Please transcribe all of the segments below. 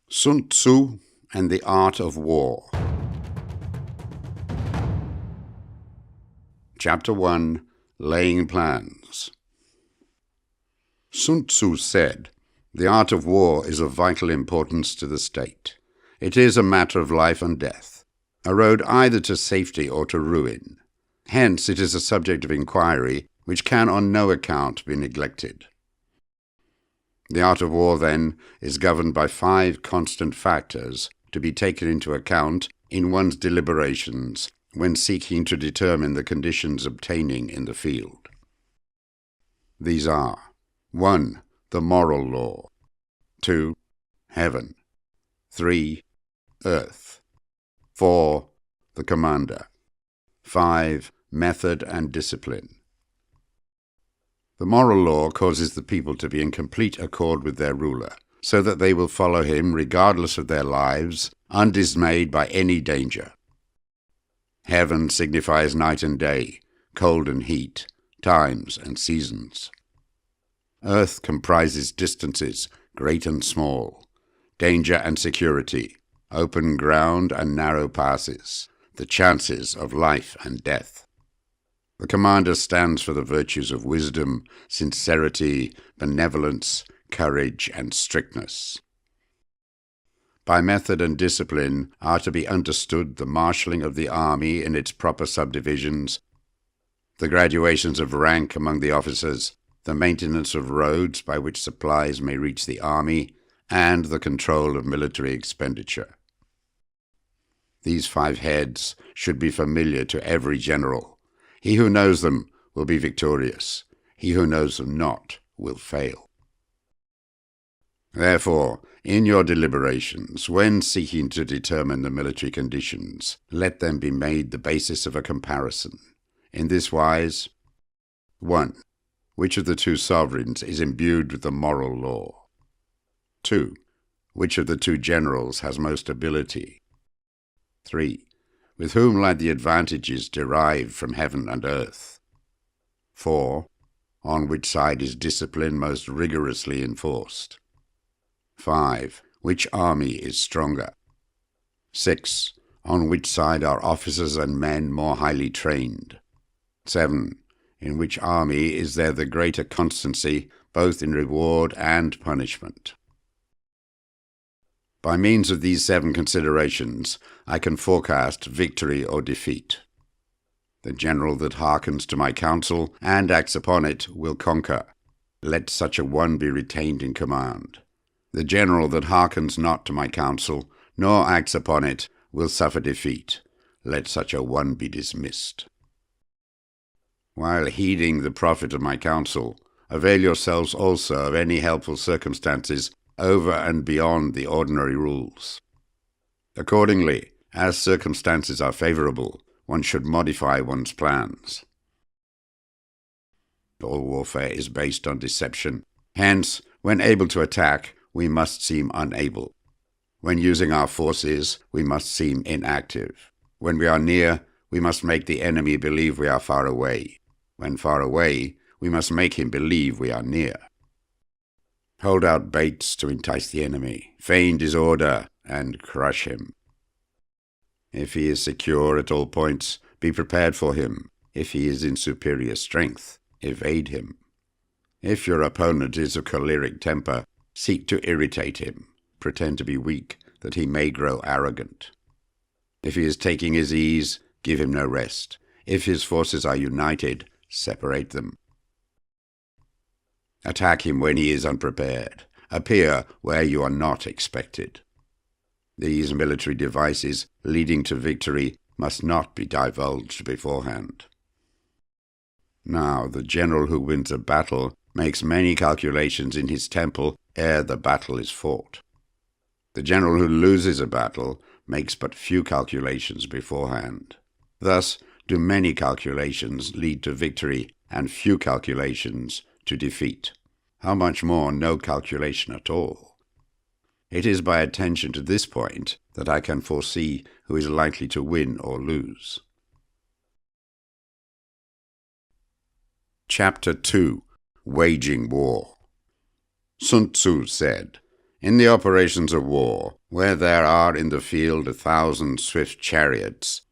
Sun Tzu and the Art of War. Chapter 1. Laying Plans. Sun Tzu said, "The art of war is of vital importance to the state. It is a matter of life and death, a road either to safety or to ruin. Hence it is a subject of inquiry which can on no account be neglected." The art of war, then, is governed by 5 constant factors to be taken into account in one's deliberations when seeking to determine the conditions obtaining in the field. These are 1. The moral law. 2. Heaven. 3. Earth. 4. The commander. 5. Method and discipline. The moral law causes the people to be in complete accord with their ruler, so that they will follow him regardless of their lives, undismayed by any danger. Heaven signifies night and day, cold and heat, times and seasons. Earth comprises distances, great and small, danger and security, open ground and narrow passes, the chances of life and death. The commander stands for the virtues of wisdom, sincerity, benevolence, courage, and strictness. By method and discipline are to be understood the marshalling of the army in its proper subdivisions, the graduations of rank among the officers, the maintenance of roads by which supplies may reach the army, and the control of military expenditure. These 5 heads should be familiar to every general. He who knows them will be victorious. He who knows them not will fail. Therefore, in your deliberations, when seeking to determine the military conditions, let them be made the basis of a comparison. In this wise: 1. Which of the 2 sovereigns is imbued with the moral law? 2. Which of the 2 generals has most ability? 3. With whom lie the advantages derived from heaven and earth? 4. On which side is discipline most rigorously enforced? 5. Which army is stronger? 6. On which side are officers and men more highly trained? 7. In which army is there the greater constancy, both in reward and punishment? By means of these 7 considerations, I can forecast victory or defeat. The general that hearkens to my counsel and acts upon it will conquer. Let such a one be retained in command. The general that hearkens not to my counsel, nor acts upon it, will suffer defeat. Let such a one be dismissed. While heeding the profit of my counsel, avail yourselves also of any helpful circumstances over and beyond the ordinary rules. Accordingly, as circumstances are favorable, one should modify one's plans. All warfare is based on deception. Hence, when able to attack, we must seem unable. When using our forces, we must seem inactive. When we are near, we must make the enemy believe we are far away. When far away, we must make him believe we are near. Hold out baits to entice the enemy, feign disorder, and crush him. If he is secure at all points, be prepared for him. If he is in superior strength, evade him. If your opponent is of choleric temper, seek to irritate him. Pretend to be weak, that he may grow arrogant. If he is taking his ease, give him no rest. If his forces are united, separate them. Attack him when he is unprepared. Appear where you are not expected. These military devices leading to victory must not be divulged beforehand. Now, the general who wins a battle makes many calculations in his temple ere the battle is fought. The general who loses a battle makes but few calculations beforehand. Thus do many calculations lead to victory and few calculations to defeat. How much more no calculation at all? It is by attention to this point that I can foresee who is likely to win or lose. Chapter 2. Waging War. Sun Tzu said, In the operations of war, where there are in the field 1,000 swift chariots,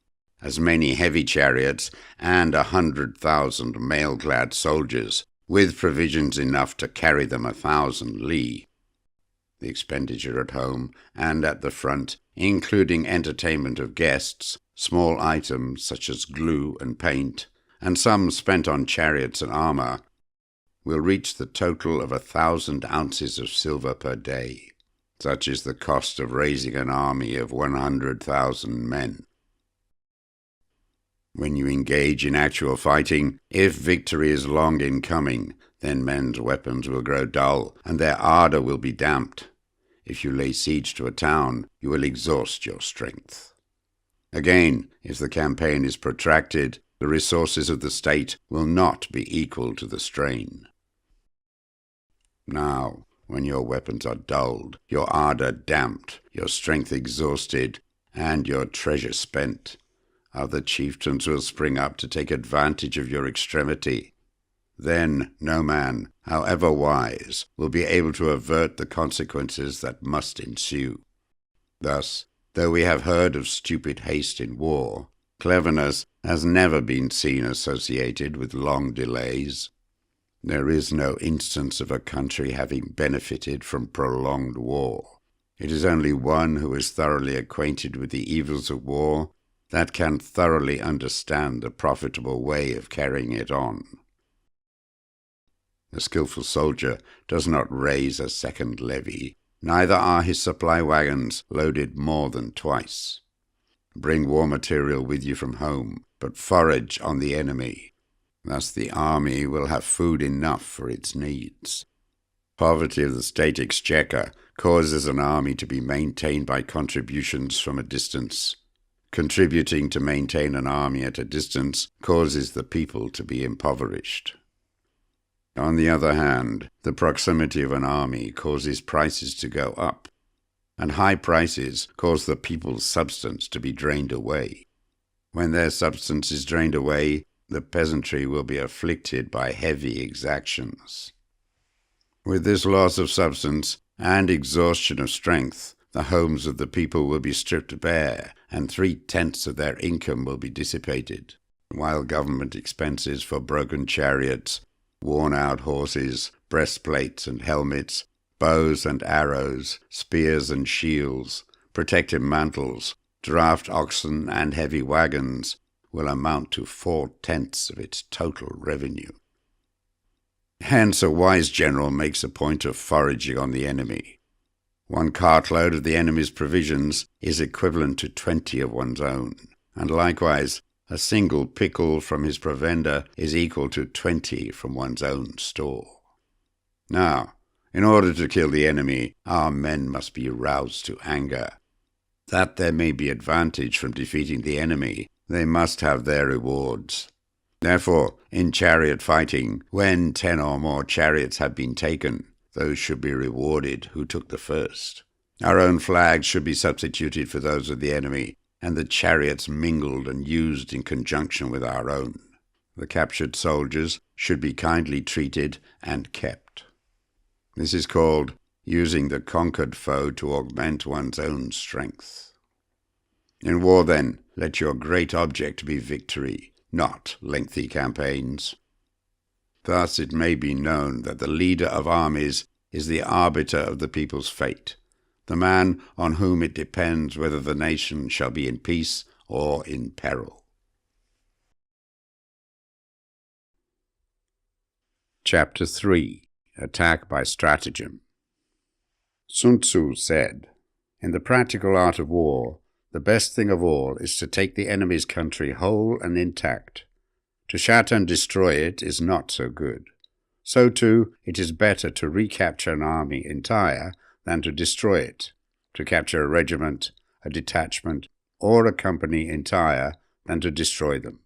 as many heavy chariots, and 100,000 mail-clad soldiers, with provisions enough to carry them 1,000 li. The expenditure at home and at the front, including entertainment of guests, small items such as glue and paint, and some spent on chariots and armor, will reach the total of 1,000 ounces of silver per day. Such is the cost of raising an army of 100,000 men. When you engage in actual fighting, if victory is long in coming, then men's weapons will grow dull, and their ardor will be damped. If you lay siege to a town, you will exhaust your strength. Again, if the campaign is protracted, the resources of the state will not be equal to the strain. Now, when your weapons are dulled, your ardor damped, your strength exhausted, and your treasure spent, other chieftains will spring up to take advantage of your extremity. Then no man, however wise, will be able to avert the consequences that must ensue. Thus, though we have heard of stupid haste in war, cleverness has never been seen associated with long delays. There is no instance of a country having benefited from prolonged war. It is only one who is thoroughly acquainted with the evils of war that can thoroughly understand the profitable way of carrying it on. The skillful soldier does not raise a second levy, neither are his supply wagons loaded more than twice. Bring war material with you from home, but forage on the enemy. Thus the army will have food enough for its needs. Poverty of the state exchequer causes an army to be maintained by contributions from a distance. Contributing to maintain an army at a distance causes the people to be impoverished. On the other hand, the proximity of an army causes prices to go up, and high prices cause the people's substance to be drained away. When their substance is drained away, the peasantry will be afflicted by heavy exactions. With this loss of substance and exhaustion of strength, the homes of the people will be stripped bare, and 3/10 of their income will be dissipated, while government expenses for broken chariots, worn-out horses, breastplates and helmets, bows and arrows, spears and shields, protective mantles, draft oxen and heavy wagons will amount to 4/10 of its total revenue. Hence a wise general makes a point of foraging on the enemy. 1 cartload of the enemy's provisions is equivalent to 20 of one's own, and likewise a single pickle from his provender is equal to 20 from one's own store. Now, in order to kill the enemy, our men must be roused to anger. That there may be advantage from defeating the enemy, they must have their rewards. Therefore, in chariot fighting, when 10 or more chariots have been taken, those should be rewarded who took the first. Our own flags should be substituted for those of the enemy, and the chariots mingled and used in conjunction with our own. The captured soldiers should be kindly treated and kept. This is called using the conquered foe to augment one's own strength. In war, then, let your great object be victory, not lengthy campaigns. Thus it may be known that the leader of armies is the arbiter of the people's fate, the man on whom it depends whether the nation shall be in peace or in peril. Chapter 3. Attack by Stratagem. Sun Tzu said, "In the practical art of war, the best thing of all is to take the enemy's country whole and intact. To shatter and destroy it is not so good. So too, it is better to recapture an army entire than to destroy it, to capture a regiment, a detachment, or a company entire than to destroy them.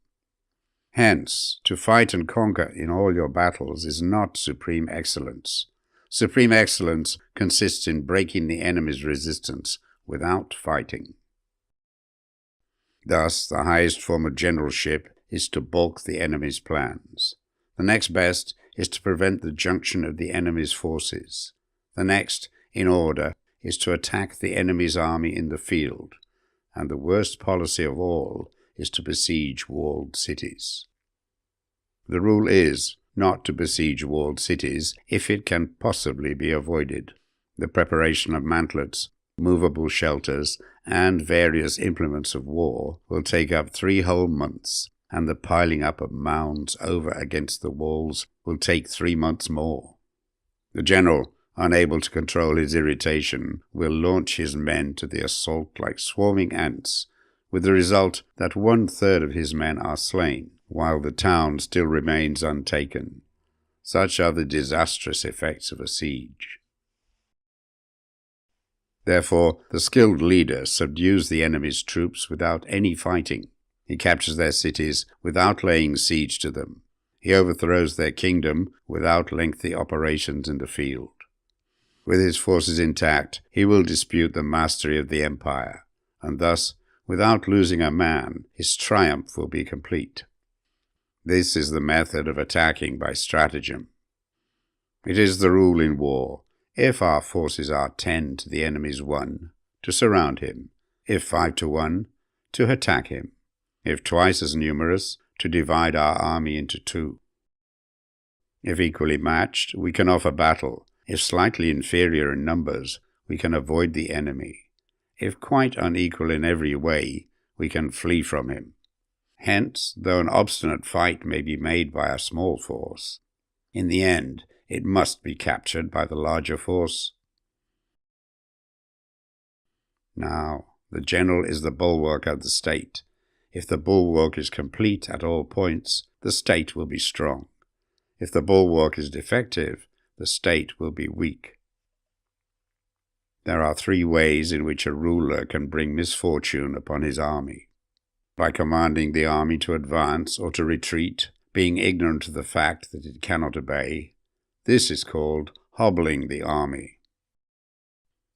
Hence, to fight and conquer in all your battles is not supreme excellence. Supreme excellence consists in breaking the enemy's resistance without fighting." Thus, the highest form of generalship is to balk the enemy's plans. The next best is to prevent the junction of the enemy's forces. The next, in order, is to attack the enemy's army in the field, and the worst policy of all is to besiege walled cities. The rule is not to besiege walled cities if it can possibly be avoided. The preparation of mantlets, movable shelters, and various implements of war will take up 3 whole months, and the piling up of mounds over against the walls will take 3 months more. The general, unable to control his irritation, will launch his men to the assault like swarming ants, with the result that 1/3 of his men are slain, while the town still remains untaken. Such are the disastrous effects of a siege. Therefore, the skilled leader subdues the enemy's troops without any fighting. He captures their cities without laying siege to them. He overthrows their kingdom without lengthy operations in the field. With his forces intact, he will dispute the mastery of the empire, and thus, without losing a man, his triumph will be complete. This is the method of attacking by stratagem. It is the rule in war, if our forces are 10 to the enemy's 1, to surround him; if 5 to 1, to attack him; if twice as numerous, to divide our army into 2. If equally matched, we can offer battle. If slightly inferior in numbers, we can avoid the enemy. If quite unequal in every way, we can flee from him. Hence, though an obstinate fight may be made by a small force, in the end it must be captured by the larger force. Now, the general is the bulwark of the state. If the bulwark is complete at all points, the state will be strong. If the bulwark is defective, the state will be weak. There are 3 ways in which a ruler can bring misfortune upon his army: by commanding the army to advance or to retreat, being ignorant of the fact that it cannot obey. This is called hobbling the army.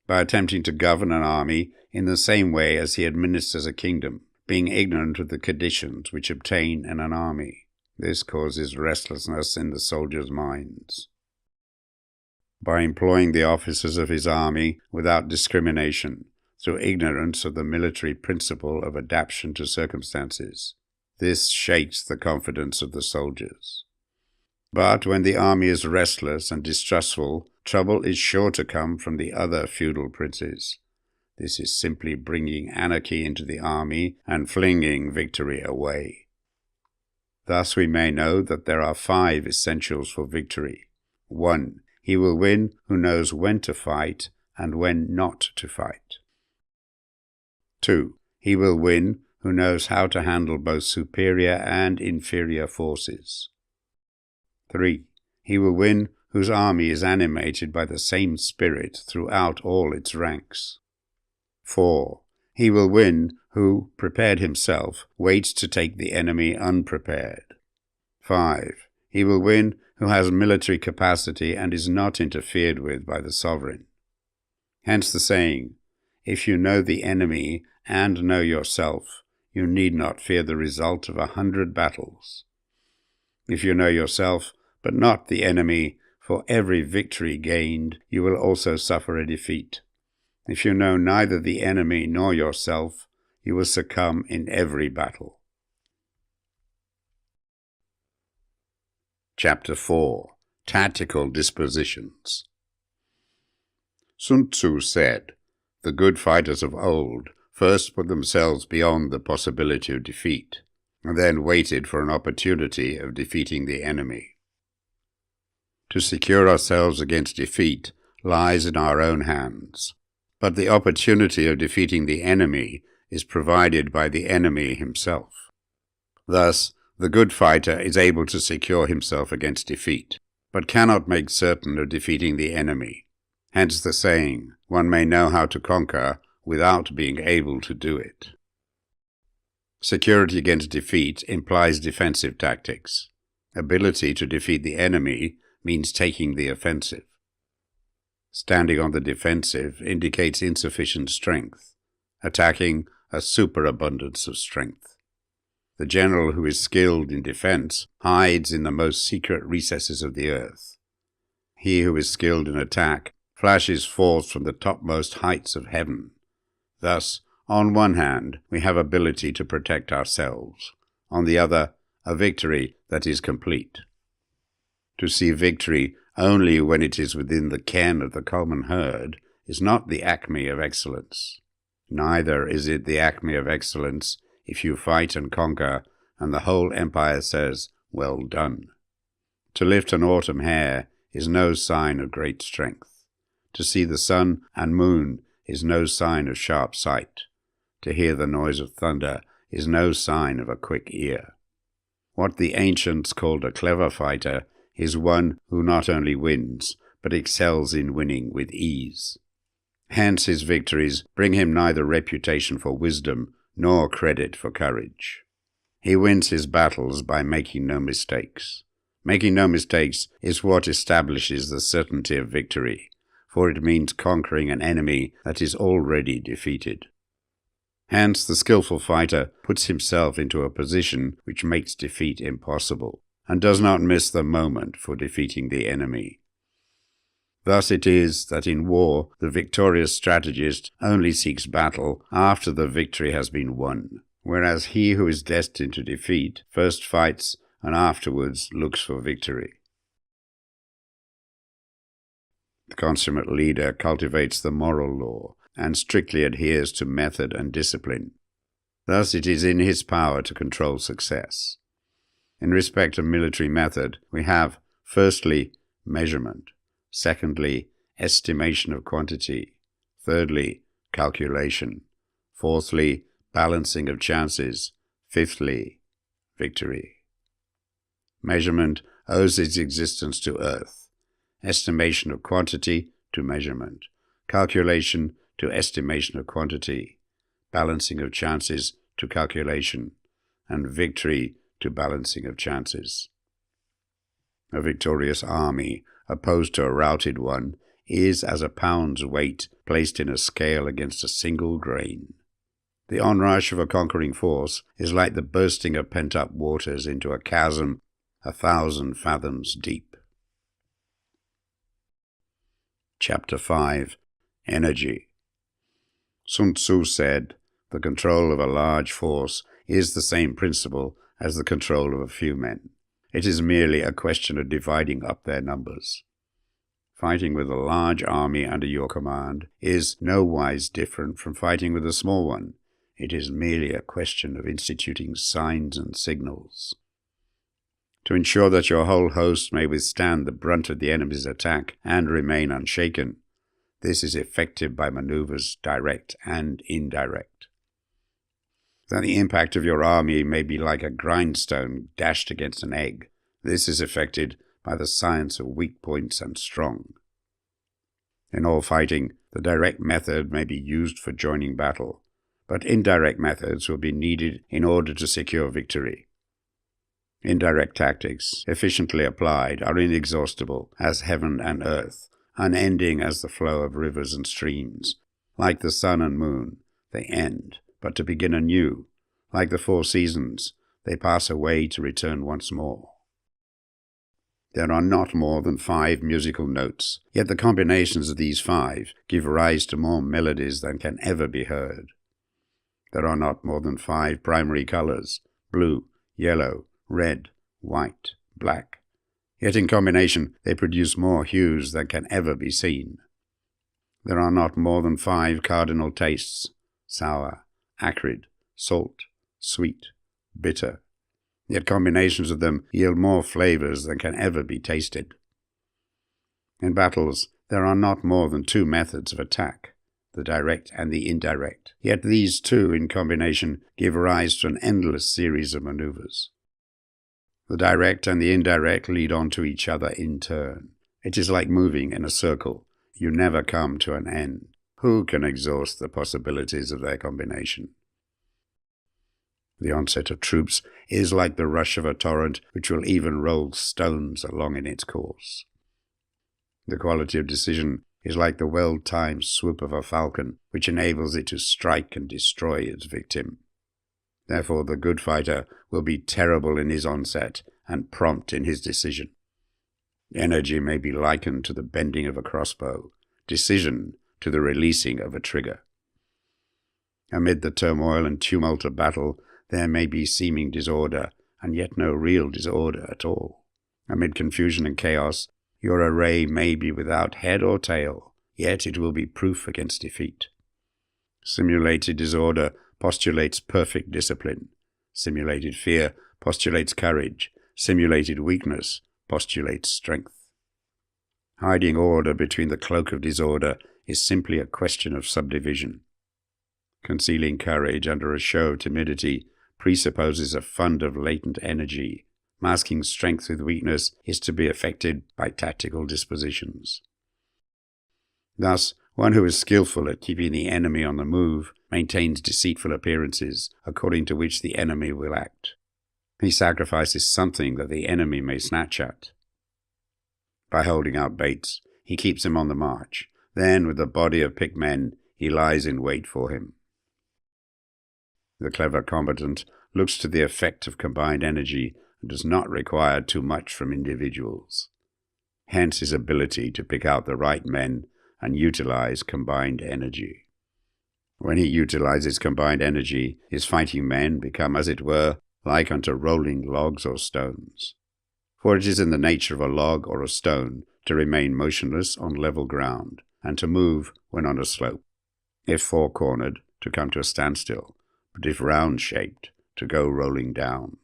By attempting to govern an army in the same way as he administers a kingdom, being ignorant of the conditions which obtain in an army. This causes restlessness in the soldiers' minds. By employing the officers of his army without discrimination, through ignorance of the military principle of adaptation to circumstances. This shakes the confidence of the soldiers. But when the army is restless and distrustful, trouble is sure to come from the other feudal princes. This is simply bringing anarchy into the army and flinging victory away. Thus we may know that there are 5 essentials for victory. 1. He will win who knows when to fight and when not to fight. 2. He will win who knows how to handle both superior and inferior forces. 3. He will win whose army is animated by the same spirit throughout all its ranks. 4. He will win who, prepared himself, waits to take the enemy unprepared. 5. He will win who has military capacity and is not interfered with by the sovereign. Hence the saying, if you know the enemy and know yourself, you need not fear the result of 100 battles. If you know yourself, but not the enemy, for every victory gained, you will also suffer a defeat. If you know neither the enemy nor yourself, you will succumb in every battle. Chapter 4. Tactical Dispositions. Sun Tzu said, "The good fighters of old first put themselves beyond the possibility of defeat, and then waited for an opportunity of defeating the enemy." To secure ourselves against defeat lies in our own hands, but the opportunity of defeating the enemy is provided by the enemy himself. Thus, the good fighter is able to secure himself against defeat, but cannot make certain of defeating the enemy. Hence the saying, one may know how to conquer without being able to do it. Security against defeat implies defensive tactics. Ability to defeat the enemy means taking the offensive. Standing on the defensive indicates insufficient strength, attacking a superabundance of strength. The general who is skilled in defense hides in the most secret recesses of the earth. He who is skilled in attack flashes forth from the topmost heights of heaven. Thus, on one hand, we have ability to protect ourselves. On the other, a victory that is complete. To see victory only when it is within the ken of the common herd is not the acme of excellence. Neither is it the acme of excellence if you fight and conquer, and the whole empire says, "Well done." To lift an autumn hair is no sign of great strength. To see the sun and moon is no sign of sharp sight. To hear the noise of thunder is no sign of a quick ear. What the ancients called a clever fighter is one who not only wins, but excels in winning with ease. Hence his victories bring him neither reputation for wisdom nor credit for courage. He wins his battles by making no mistakes. Making no mistakes is what establishes the certainty of victory, for it means conquering an enemy that is already defeated. Hence the skillful fighter puts himself into a position which makes defeat impossible, and does not miss the moment for defeating the enemy. Thus it is that in war the victorious strategist only seeks battle after the victory has been won, whereas he who is destined to defeat first fights and afterwards looks for victory. The consummate leader cultivates the moral law and strictly adheres to method and discipline. Thus it is in his power to control success. In respect of military method, we have, firstly, measurement, secondly, estimation of quantity, thirdly, calculation, fourthly, balancing of chances, fifthly, victory. Measurement owes its existence to earth, estimation of quantity to measurement, calculation to estimation of quantity, balancing of chances to calculation, and victory to balancing of chances. A victorious army, opposed to a routed one, is as a pound's weight placed in a scale against a single grain. The onrush of a conquering force is like the bursting of pent-up waters into a chasm 1,000 fathoms deep. Chapter 5. Energy. Sun Tzu said, "The control of a large force is the same principle as the control of a few men. It is merely a question of dividing up their numbers." Fighting with a large army under your command is nowise different from fighting with a small one. It is merely a question of instituting signs and signals. To ensure that your whole host may withstand the brunt of the enemy's attack and remain unshaken, this is effected by maneuvers direct and indirect. That the impact of your army may be like a grindstone dashed against an egg, this is effected by the science of weak points and strong. In all fighting, the direct method may be used for joining battle, but indirect methods will be needed in order to secure victory. Indirect tactics, efficiently applied, are inexhaustible as heaven and earth, unending as the flow of rivers and streams. Like the sun and moon, they end, but to begin anew. Like the 4 seasons, they pass away to return once more. There are not more than 5 musical notes, yet the combinations of these 5 give rise to more melodies than can ever be heard. There are not more than 5 primary colors, blue, yellow, red, white, black. Yet in combination they produce more hues than can ever be seen. There are not more than 5 cardinal tastes, sour, acrid, salt, sweet, bitter. Yet combinations of them yield more flavors than can ever be tasted. In battles, there are not more than 2 methods of attack, the direct and the indirect. Yet these 2 in combination give rise to an endless series of maneuvers. The direct and the indirect lead on to each other in turn. It is like moving in a circle. You never come to an end. Who can exhaust the possibilities of their combination? The onset of troops is like the rush of a torrent which will even roll stones along in its course. The quality of decision is like the well-timed swoop of a falcon which enables it to strike and destroy its victim. Therefore the good fighter will be terrible in his onset and prompt in his decision. Energy may be likened to the bending of a crossbow. decision to the releasing of a trigger. Amid the turmoil and tumult of battle, there may be seeming disorder, and yet no real disorder at all. Amid confusion and chaos, your array may be without head or tail, yet it will be proof against defeat. Simulated disorder postulates perfect discipline. Simulated fear postulates courage. Simulated weakness postulates strength. Hiding order between the cloak of disorder is simply a question of subdivision. Concealing courage under a show of timidity presupposes a fund of latent energy. Masking strength with weakness is to be effected by tactical dispositions. Thus, one who is skillful at keeping the enemy on the move maintains deceitful appearances according to which the enemy will act. He sacrifices something that the enemy may snatch at. By holding out baits, he keeps him on the march. Then, with a body of picked men, he lies in wait for him. The clever combatant looks to the effect of combined energy and does not require too much from individuals. Hence his ability to pick out the right men and utilize combined energy. When he utilizes combined energy, his fighting men become, as it were, like unto rolling logs or stones. For it is in the nature of a log or a stone to remain motionless on level ground, and to move when on a slope. If four-cornered, to come to a standstill, but if round-shaped, to go rolling down.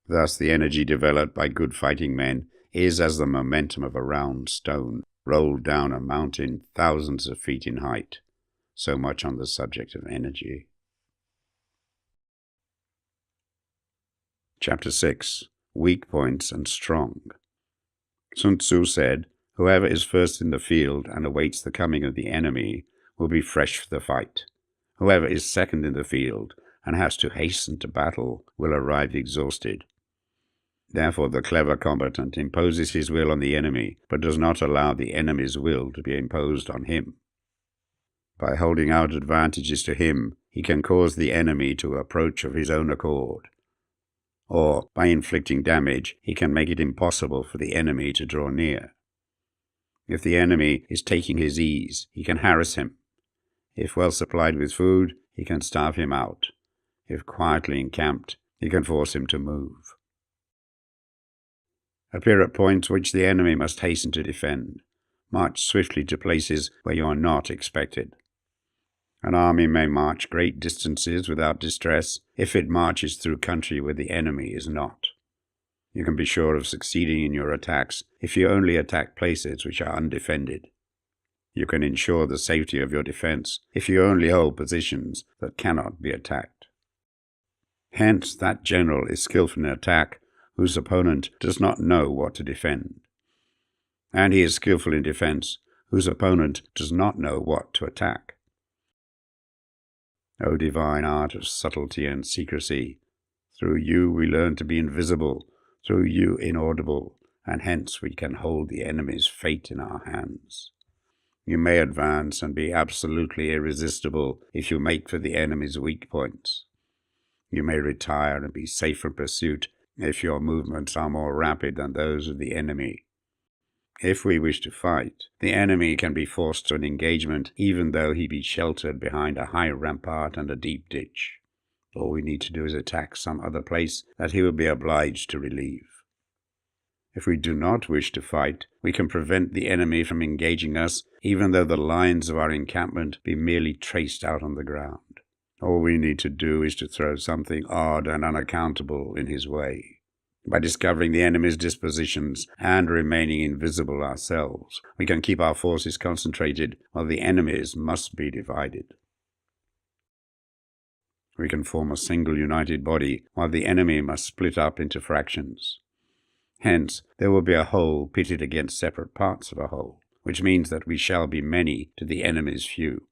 Thus the energy developed by good fighting men is as the momentum of a round stone rolled down a mountain thousands of feet in height. So much on the subject of energy. Chapter 6. Weak Points and Strong. Sun Tzu said, "Whoever is first in the field and awaits the coming of the enemy will be fresh for the fight. Whoever is second in the field and has to hasten to battle will arrive exhausted." Therefore the clever combatant imposes his will on the enemy, but does not allow the enemy's will to be imposed on him. By holding out advantages to him, he can cause the enemy to approach of his own accord. Or, by inflicting damage, he can make it impossible for the enemy to draw near. If the enemy is taking his ease, he can harass him. If well supplied with food, he can starve him out. If quietly encamped, he can force him to move. Appear at points which the enemy must hasten to defend. March swiftly to places where you are not expected. An army may march great distances without distress if it marches through country where the enemy is not. You can be sure of succeeding in your attacks if you only attack places which are undefended. You can ensure the safety of your defense if you only hold positions that cannot be attacked. Hence, that general is skillful in attack whose opponent does not know what to defend. And he is skillful in defense whose opponent does not know what to attack. O divine art of subtlety and secrecy, through you we learn to be invisible, through you inaudible, and hence we can hold the enemy's fate in our hands. You may advance and be absolutely irresistible if you make for the enemy's weak points. You may retire and be safe from pursuit if your movements are more rapid than those of the enemy. If we wish to fight, the enemy can be forced to an engagement even though he be sheltered behind a high rampart and a deep ditch. All we need to do is attack some other place that he will be obliged to relieve. If we do not wish to fight, we can prevent the enemy from engaging us even though the lines of our encampment be merely traced out on the ground. All we need to do is to throw something odd and unaccountable in his way. By discovering the enemy's dispositions and remaining invisible ourselves, we can keep our forces concentrated while the enemy's must be divided. We can form a single united body while the enemy must split up into fractions. Hence, there will be a whole pitted against separate parts of a whole, which means that we shall be many to the enemy's few.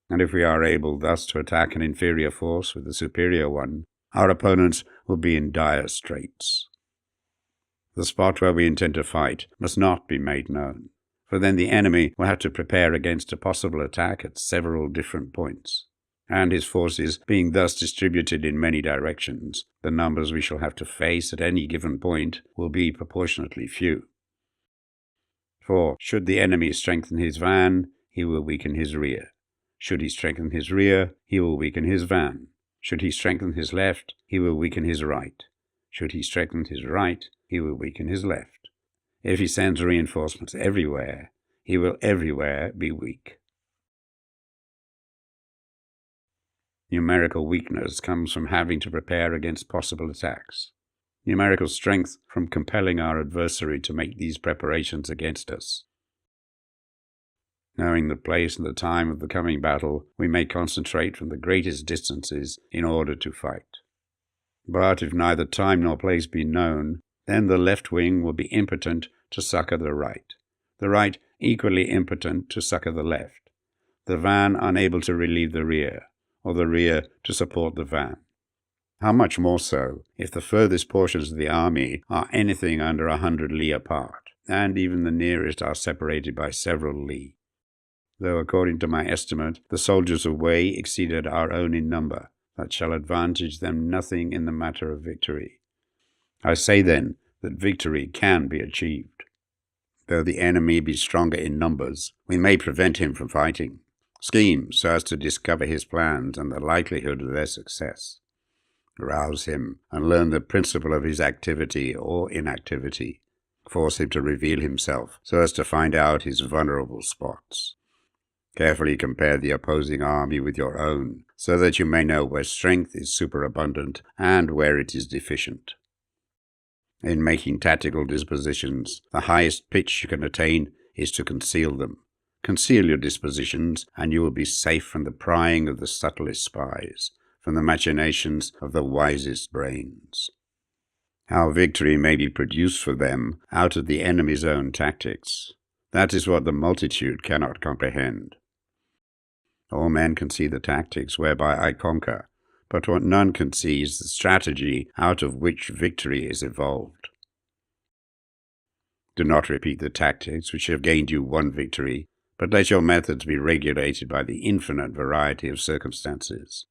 And if we are able thus to attack an inferior force with a superior one, our opponents will be in dire straits. The spot where we intend to fight must not be made known, for then the enemy will have to prepare against a possible attack at several different points, and his forces being thus distributed in many directions, the numbers we shall have to face at any given point will be proportionately few. For should the enemy strengthen his van, he will weaken his rear. Should he strengthen his rear, he will weaken his van. Should he strengthen his left, he will weaken his right. Should he strengthen his right, he will weaken his left. If he sends reinforcements everywhere, he will everywhere be weak. Numerical weakness comes from having to prepare against possible attacks. Numerical strength from compelling our adversary to make these preparations against us. Knowing the place and the time of the coming battle, we may concentrate from the greatest distances in order to fight. But if neither time nor place be known, then the left wing will be impotent to succor the right equally impotent to succor the left, the van unable to relieve the rear, or the rear to support the van. How much more so if the furthest portions of the army are anything under 100 li apart, and even the nearest are separated by several li. Though according to my estimate the soldiers of Wei exceeded our own in number, that shall advantage them nothing in the matter of victory. I say then that victory can be achieved. Though the enemy be stronger in numbers, we may prevent him from fighting, scheme so as to discover his plans and the likelihood of their success. Rouse him and learn the principle of his activity or inactivity. Force him to reveal himself so as to find out his vulnerable spots. Carefully compare the opposing army with your own, so that you may know where strength is superabundant and where it is deficient. In making tactical dispositions, the highest pitch you can attain is to conceal them. Conceal your dispositions, and you will be safe from the prying of the subtlest spies, from the machinations of the wisest brains. How victory may be produced for them out of the enemy's own tactics, that is what the multitude cannot comprehend. All men can see the tactics whereby I conquer, but what none can see is the strategy out of which victory is evolved. Do not repeat the tactics which have gained you one victory, but let your methods be regulated by the infinite variety of circumstances.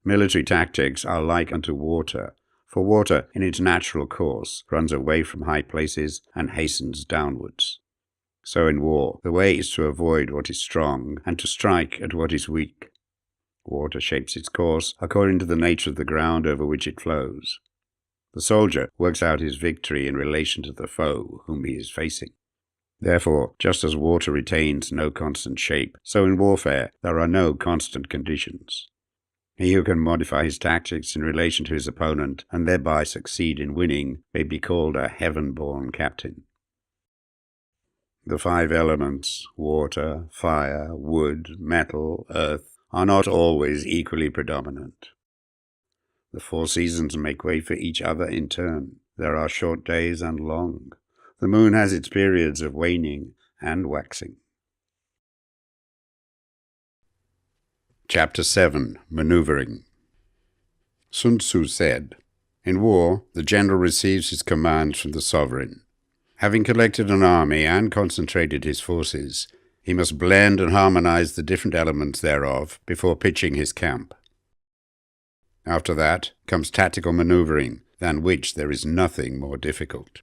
Military tactics are like unto water, for water in its natural course runs away from high places and hastens downwards. So in war, the way is to avoid what is strong and to strike at what is weak. Water shapes its course according to the nature of the ground over which it flows. The soldier works out his victory in relation to the foe whom he is facing. Therefore, just as water retains no constant shape, so in warfare there are no constant conditions. He who can modify his tactics in relation to his opponent and thereby succeed in winning may be called a heaven-born captain. The 5 elements, water, fire, wood, metal, earth, are not always equally predominant. The 4 seasons make way for each other in turn. There are short days and long. The moon has its periods of waning and waxing. Chapter 7. Maneuvering. Sun Tzu said, "In war, the general receives his commands from the sovereign. Having collected an army and concentrated his forces, he must blend and harmonize the different elements thereof before pitching his camp. After that comes tactical maneuvering, than which there is nothing more difficult.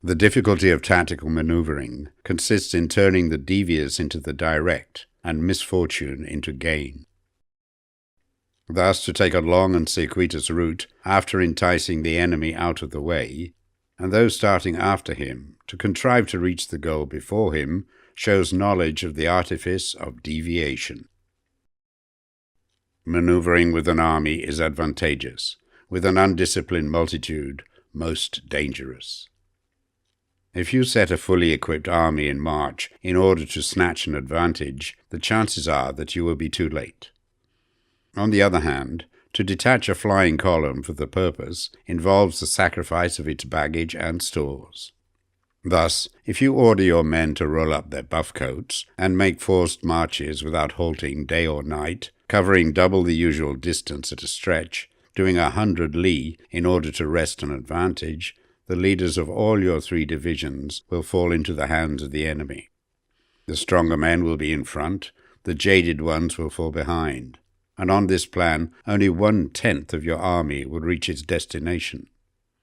The difficulty of tactical maneuvering consists in turning the devious into the direct, and misfortune into gain. Thus, to take a long and circuitous route after enticing the enemy out of the way, and those starting after him to contrive to reach the goal before him, shows knowledge of the artifice of deviation. Maneuvering with an army is advantageous, with an undisciplined multitude most dangerous. If you set a fully equipped army in march in order to snatch an advantage, the chances are that you will be too late. On the other hand, to detach a flying column for the purpose involves the sacrifice of its baggage and stores. Thus, if you order your men to roll up their buff coats and make forced marches without halting day or night, covering double the usual distance at a stretch, doing 100 li in order to wrest an advantage, the leaders of all your 3 divisions will fall into the hands of the enemy. The stronger men will be in front, the jaded ones will fall behind, and on this plan only 1/10 of your army will reach its destination.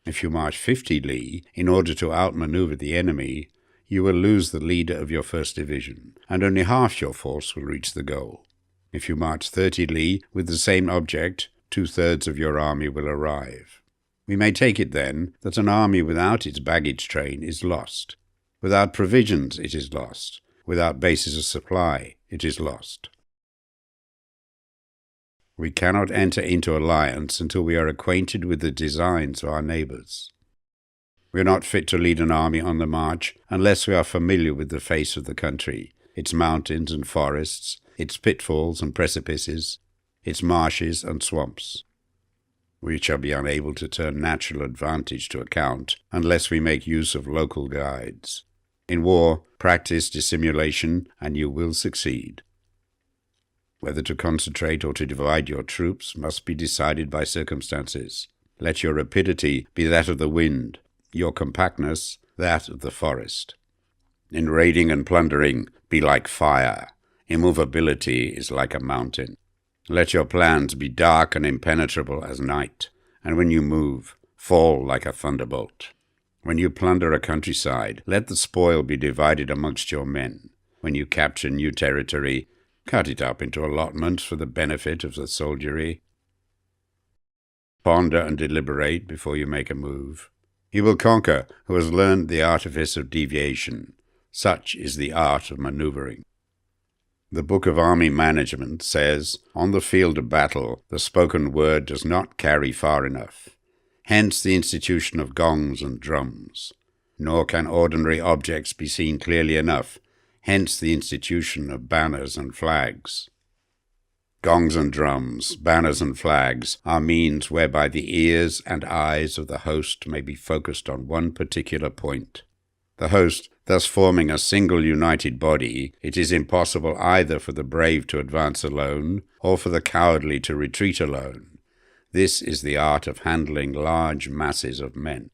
If you march 50 li in order to outmaneuver the enemy, you will lose the leader of your first division, and only half your force will reach the goal. If you march 30 li with the same object, 2/3 of your army will arrive. We may take it, then, that an army without its baggage train is lost. Without provisions, it is lost. Without bases of supply, it is lost. We cannot enter into alliance until we are acquainted with the designs of our neighbors. We are not fit to lead an army on the march unless we are familiar with the face of the country, its mountains and forests, its pitfalls and precipices, its marshes and swamps. We shall be unable to turn natural advantage to account unless we make use of local guides. In war, practice dissimulation, and you will succeed. Whether to concentrate or to divide your troops must be decided by circumstances. Let your rapidity be that of the wind, your compactness that of the forest. In raiding and plundering, be like fire. Immovability is like a mountain. Let your plans be dark and impenetrable as night, and when you move, fall like a thunderbolt. When you plunder a countryside, let the spoil be divided amongst your men. When you capture new territory, cut it up into allotments for the benefit of the soldiery. Ponder and deliberate before you make a move. He will conquer who has learned the artifice of deviation. Such is the art of maneuvering. The Book of Army Management says, on the field of battle, the spoken word does not carry far enough. Hence the institution of gongs and drums. Nor can ordinary objects be seen clearly enough. Hence the institution of banners and flags. Gongs and drums, banners and flags are means whereby the ears and eyes of the host may be focused on one particular point. The host thus forming a single united body, it is impossible either for the brave to advance alone or for the cowardly to retreat alone. This is the art of handling large masses of men.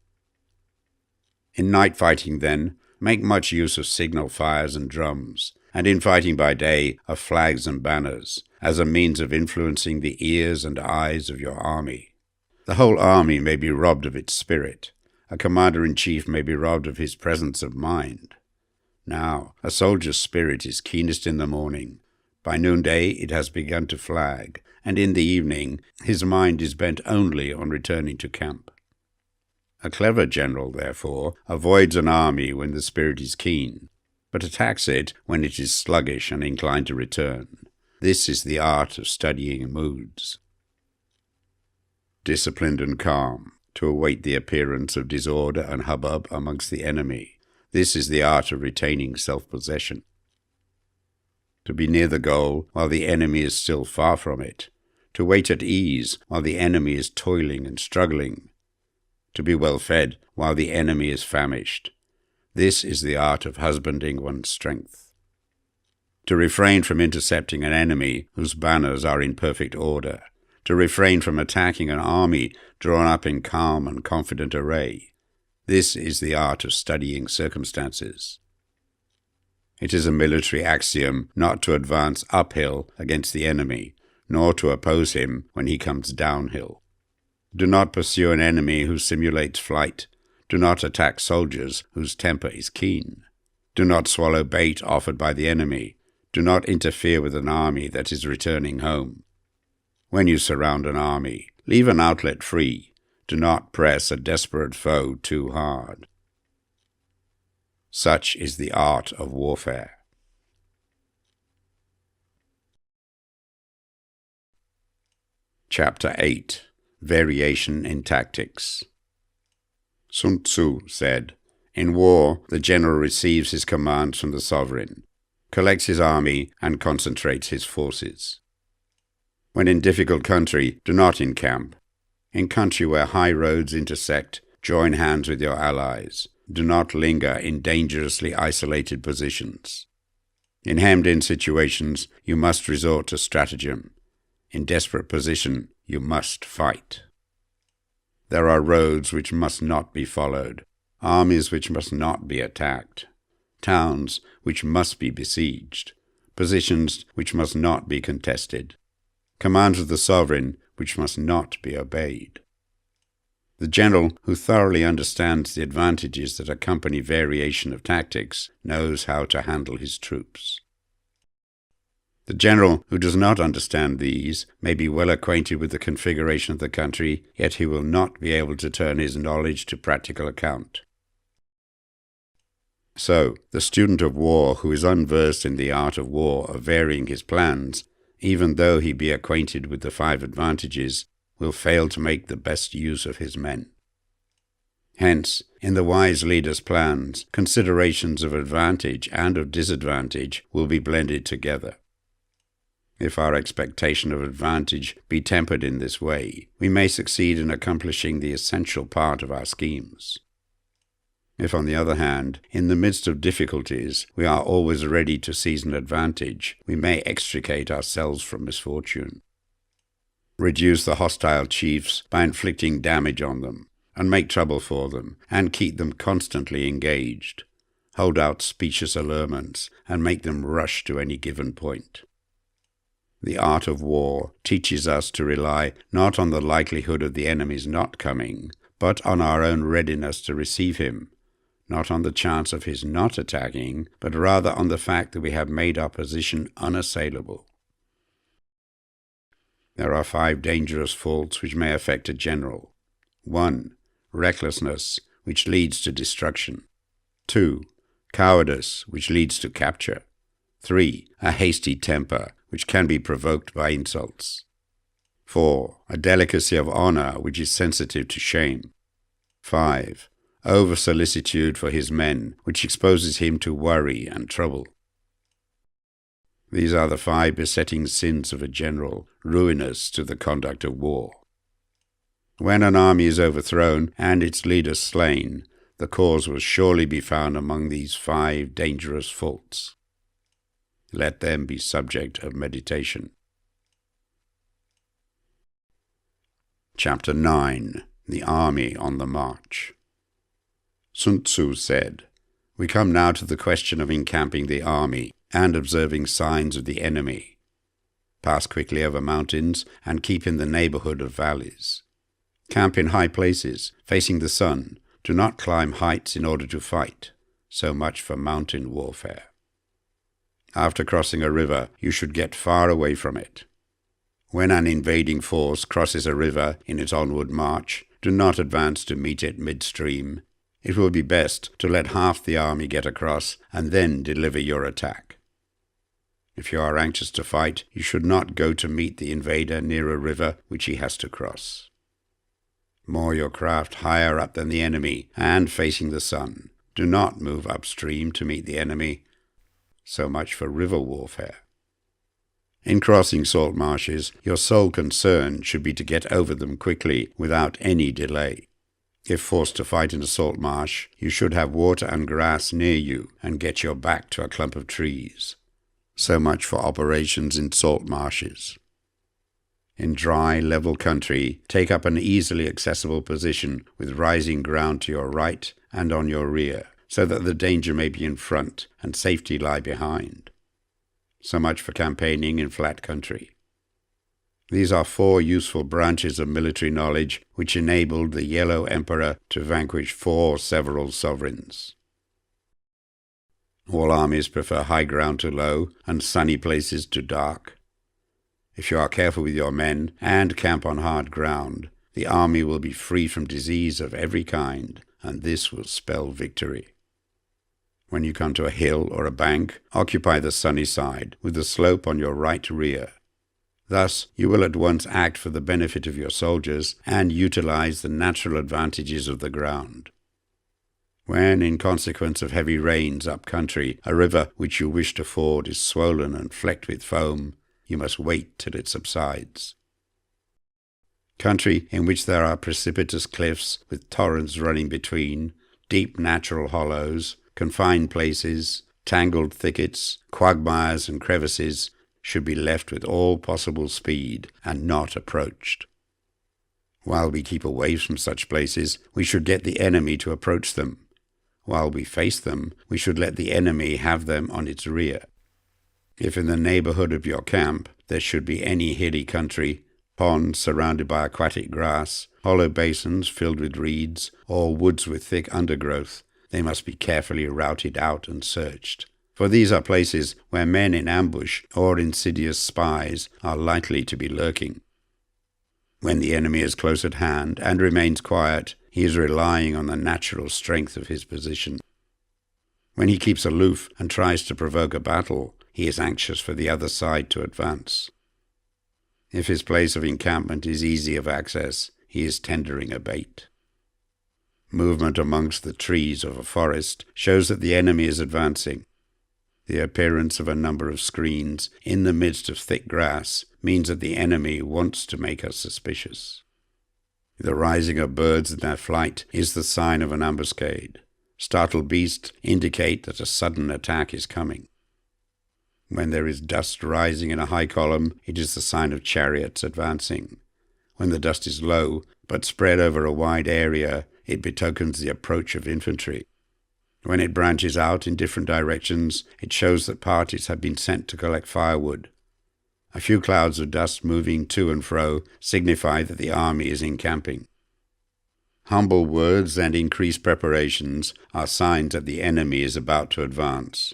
In night fighting, then, make much use of signal fires and drums, and in fighting by day of flags and banners, as a means of influencing the ears and eyes of your army. The whole army may be robbed of its spirit. A commander-in-chief may be robbed of his presence of mind. Now, a soldier's spirit is keenest in the morning. By noonday it has begun to flag, and in the evening his mind is bent only on returning to camp. A clever general, therefore, avoids an army when the spirit is keen, but attacks it when it is sluggish and inclined to return. This is the art of studying moods. Disciplined and calm, to await the appearance of disorder and hubbub amongst the enemy. This is the art of retaining self-possession. To be near the goal while the enemy is still far from it. To wait at ease while the enemy is toiling and struggling. To be well fed while the enemy is famished. This is the art of husbanding one's strength. To refrain from intercepting an enemy whose banners are in perfect order. To refrain from attacking an army drawn up in calm and confident array. This is the art of studying circumstances. It is a military axiom not to advance uphill against the enemy, nor to oppose him when he comes downhill. Do not pursue an enemy who simulates flight. Do not attack soldiers whose temper is keen. Do not swallow bait offered by the enemy. Do not interfere with an army that is returning home. When you surround an army, leave an outlet free. Do not press a desperate foe too hard. Such is the art of warfare. Chapter 8. Variation in Tactics. Sun Tzu said, in war, the general receives his commands from the sovereign, collects his army, and concentrates his forces. When in difficult country, do not encamp. In country where high roads intersect, join hands with your allies. Do not linger in dangerously isolated positions. In hemmed-in situations, you must resort to stratagem. In desperate position, you must fight. There are roads which must not be followed, armies which must not be attacked, towns which must be besieged, positions which must not be contested, commands of the sovereign which must not be obeyed. The general who thoroughly understands the advantages that accompany variation of tactics knows how to handle his troops. The general who does not understand these may be well acquainted with the configuration of the country, yet he will not be able to turn his knowledge to practical account. So, the student of war who is unversed in the art of war of varying his plans, even though he be acquainted with the 5 advantages, will fail to make the best use of his men. Hence, in the wise leader's plans, considerations of advantage and of disadvantage will be blended together. If our expectation of advantage be tempered in this way, we may succeed in accomplishing the essential part of our schemes. If, on the other hand, in the midst of difficulties, we are always ready to seize an advantage, we may extricate ourselves from misfortune. Reduce the hostile chiefs by inflicting damage on them, and make trouble for them, and keep them constantly engaged. Hold out specious allurements, and make them rush to any given point. The art of war teaches us to rely not on the likelihood of the enemy's not coming, but on our own readiness to receive him, not on the chance of his not attacking, but rather on the fact that we have made our position unassailable. There are 5 dangerous faults which may affect a general. 1. Recklessness, which leads to destruction. 2. Cowardice, which leads to capture. 3. A hasty temper, which can be provoked by insults. 4. A delicacy of honor, which is sensitive to shame. 5. Over-solicitude for his men, which exposes him to worry and trouble. These are the 5 besetting sins of a general, ruinous to the conduct of war. When an army is overthrown and its leader slain, the cause will surely be found among these 5 dangerous faults. Let them be subject of meditation. Chapter 9. The Army on the March. Sun Tzu said, "We come now to the question of encamping the army and observing signs of the enemy. Pass quickly over mountains and keep in the neighborhood of valleys. Camp in high places, facing the sun. Do not climb heights in order to fight. So much for mountain warfare. After crossing a river, you should get far away from it. When an invading force crosses a river in its onward march, do not advance to meet it midstream. It will be best to let half the army get across and then deliver your attack. If you are anxious to fight, you should not go to meet the invader near a river which he has to cross. Moor your craft higher up than the enemy and facing the sun. Do not move upstream to meet the enemy. So much for river warfare. In crossing salt marshes, your sole concern should be to get over them quickly without any delay. If forced to fight in a salt marsh, you should have water and grass near you and get your back to a clump of trees. So much for operations in salt marshes. In dry, level country, take up an easily accessible position with rising ground to your right and on your rear, so that the danger may be in front and safety lie behind. So much for campaigning in flat country. These are 4 useful branches of military knowledge which enabled the Yellow Emperor to vanquish 4 several sovereigns. All armies prefer high ground to low and sunny places to dark. If you are careful with your men and camp on hard ground, the army will be free from disease of every kind, and this will spell victory. When you come to a hill or a bank, occupy the sunny side, with the slope on your right rear. Thus, you will at once act for the benefit of your soldiers and utilize the natural advantages of the ground. When, in consequence of heavy rains up country, a river which you wish to ford is swollen and flecked with foam, you must wait till it subsides. Country in which there are precipitous cliffs with torrents running between, deep natural hollows, confined places, tangled thickets, quagmires and crevices should be left with all possible speed and not approached. While we keep away from such places, we should get the enemy to approach them. While we face them, we should let the enemy have them on its rear. If in the neighborhood of your camp there should be any hilly country, Ponds surrounded by aquatic grass, hollow basins filled with reeds, or woods with thick undergrowth, they must be carefully routed out and searched. For these are places where men in ambush or insidious spies are likely to be lurking. When the enemy is close at hand and remains quiet, he is relying on the natural strength of his position. When he keeps aloof and tries to provoke a battle, he is anxious for the other side to advance. If his place of encampment is easy of access, he is tendering a bait. Movement amongst the trees of a forest shows that the enemy is advancing. The appearance of a number of screens in the midst of thick grass means that the enemy wants to make us suspicious. The rising of birds in their flight is the sign of an ambuscade. Startled beasts indicate that a sudden attack is coming. When there is dust rising in a high column, it is the sign of chariots advancing. When the dust is low, but spread over a wide area, it betokens the approach of infantry. When it branches out in different directions, it shows that parties have been sent to collect firewood. A few clouds of dust moving to and fro signify that the army is encamping. Humble words and increased preparations are signs that the enemy is about to advance.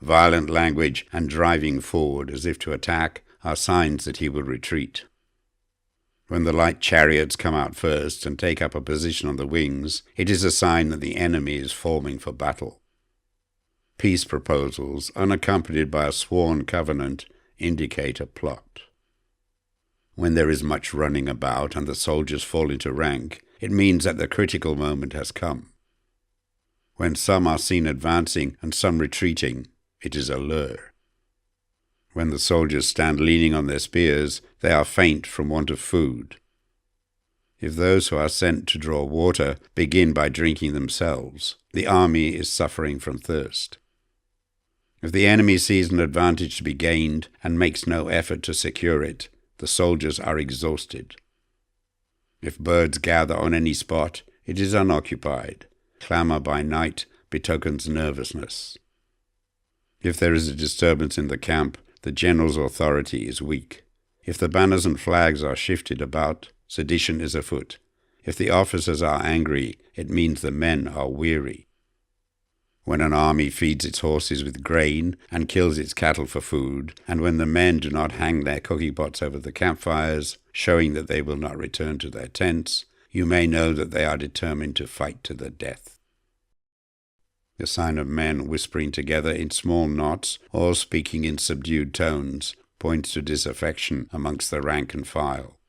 Violent language and driving forward as if to attack are signs that he will retreat. When the light chariots come out first and take up a position on the wings, it is a sign that the enemy is forming for battle. Peace proposals, unaccompanied by a sworn covenant, indicate a plot. When there is much running about and the soldiers fall into rank, it means that the critical moment has come. When some are seen advancing and some retreating, it is a lure. When the soldiers stand leaning on their spears, they are faint from want of food. If those who are sent to draw water begin by drinking themselves, the army is suffering from thirst. If the enemy sees an advantage to be gained and makes no effort to secure it, the soldiers are exhausted. If birds gather on any spot, it is unoccupied. Clamour by night betokens nervousness. If there is a disturbance in the camp, the general's authority is weak. If the banners and flags are shifted about, sedition is afoot. If the officers are angry, it means the men are weary. When an army feeds its horses with grain and kills its cattle for food, and when the men do not hang their cooking pots over the campfires, showing that they will not return to their tents, you may know that they are determined to fight to the death. The sign of men whispering together in small knots or speaking in subdued tones points to disaffection amongst the rank and file.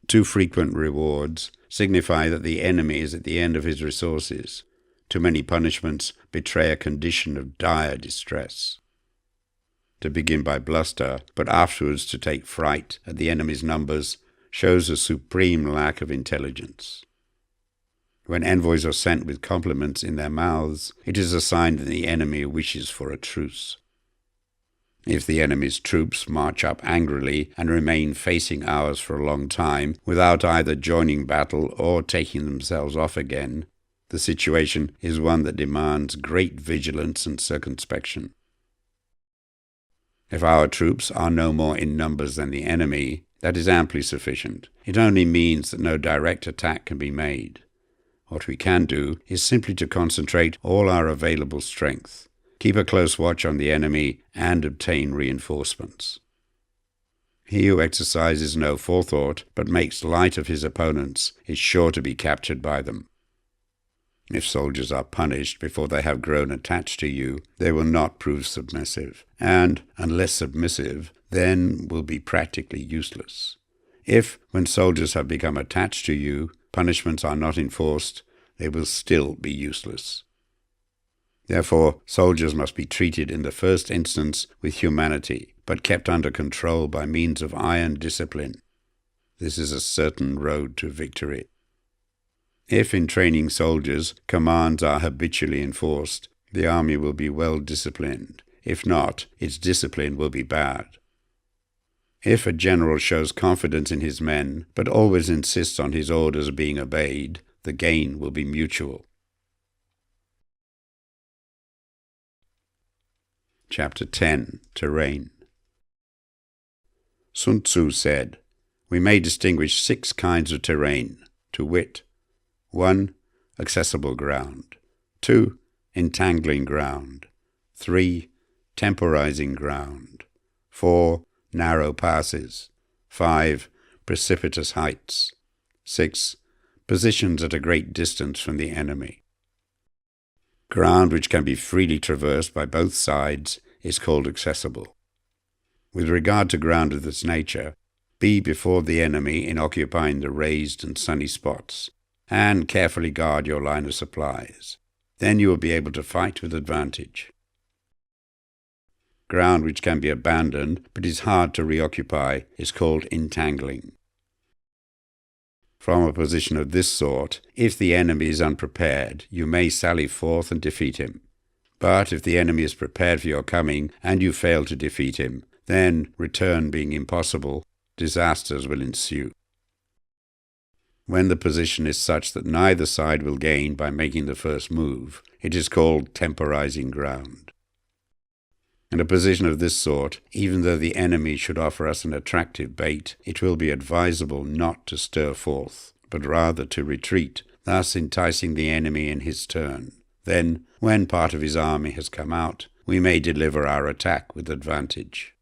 Too frequent rewards signify that the enemy is at the end of his resources. Too many punishments betray a condition of dire distress. To begin by bluster, but afterwards to take fright at the enemy's numbers, shows a supreme lack of intelligence. When envoys are sent with compliments in their mouths, it is a sign that the enemy wishes for a truce. If the enemy's troops march up angrily and remain facing ours for a long time without either joining battle or taking themselves off again, the situation is one that demands great vigilance and circumspection. If our troops are no more in numbers than the enemy, that is amply sufficient. It only means that no direct attack can be made. What we can do is simply to concentrate all our available strength, keep a close watch on the enemy, and obtain reinforcements. He who exercises no forethought but makes light of his opponents is sure to be captured by them. If soldiers are punished before they have grown attached to you, they will not prove submissive, and, unless submissive, then will be practically useless. If, when soldiers have become attached to you, punishments are not enforced, they will still be useless. Therefore, soldiers must be treated in the first instance with humanity, but kept under control by means of iron discipline. This is a certain road to victory. If in training soldiers, commands are habitually enforced, the army will be well disciplined. If not, its discipline will be bad. If a general shows confidence in his men, but always insists on his orders being obeyed, the gain will be mutual. Chapter 10. Terrain. Sun Tzu said, We may distinguish 6 kinds of terrain, to wit: 1. Accessible ground. 2. Entangling ground. 3. Temporizing ground. 4. Narrow passes. 5. Precipitous heights. 6. Positions at a great distance from the enemy. Ground which can be freely traversed by both sides is called accessible. With regard to ground of this nature, be before the enemy in occupying the raised and sunny spots, and carefully guard your line of supplies. Then you will be able to fight with advantage. Ground which can be abandoned but is hard to reoccupy is called entangling. From a position of this sort, if the enemy is unprepared, you may sally forth and defeat him. But if the enemy is prepared for your coming, and you fail to defeat him, then, return being impossible, disasters will ensue. When the position is such that neither side will gain by making the first move, it is called temporizing ground. In a position of this sort, even though the enemy should offer us an attractive bait, it will be advisable not to stir forth, but rather to retreat, thus enticing the enemy in his turn. Then, when part of his army has come out, we may deliver our attack with advantage.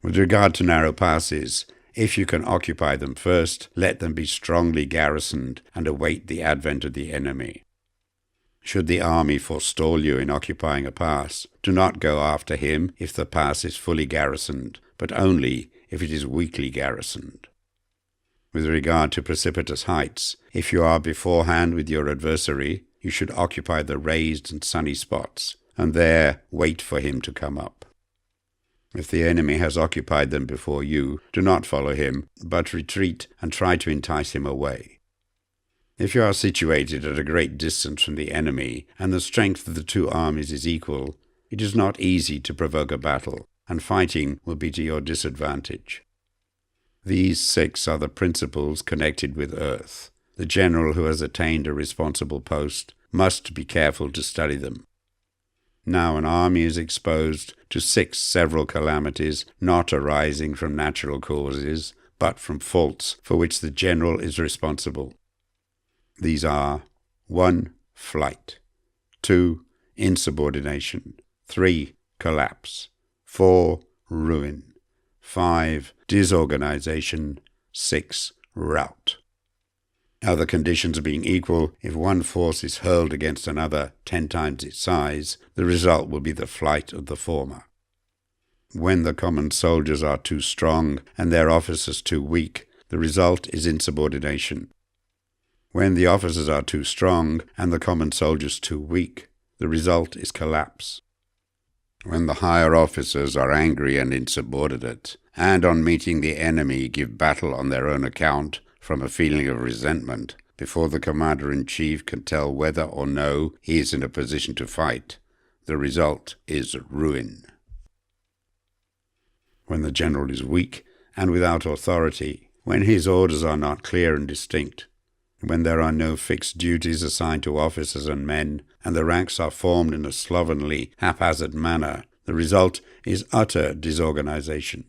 With regard to narrow passes, if you can occupy them first, let them be strongly garrisoned and await the advent of the enemy. Should the army forestall you in occupying a pass, do not go after him if the pass is fully garrisoned, but only if it is weakly garrisoned. With regard to precipitous heights, if you are beforehand with your adversary, you should occupy the raised and sunny spots, and there wait for him to come up. If the enemy has occupied them before you, do not follow him, but retreat and try to entice him away. If you are situated at a great distance from the enemy, and the strength of the 2 armies is equal, it is not easy to provoke a battle, and fighting will be to your disadvantage. These 6 are the principles connected with earth. The general who has attained a responsible post must be careful to study them. Now an army is exposed to 6 several calamities not arising from natural causes, but from faults for which the general is responsible. These are: 1. Flight. 2. Insubordination. 3. Collapse. 4. Ruin. 5. Disorganization. 6. Rout. Other conditions being equal, if one force is hurled against another 10 times its size, the result will be the flight of the former. When the common soldiers are too strong and their officers too weak, the result is insubordination. When the officers are too strong and the common soldiers too weak, the result is collapse. When the higher officers are angry and insubordinate, and on meeting the enemy give battle on their own account from a feeling of resentment, before the commander-in-chief can tell whether or no he is in a position to fight, the result is ruin. When the general is weak and without authority, when his orders are not clear and distinct, when there are no fixed duties assigned to officers and men, and the ranks are formed in a slovenly, haphazard manner, the result is utter disorganization.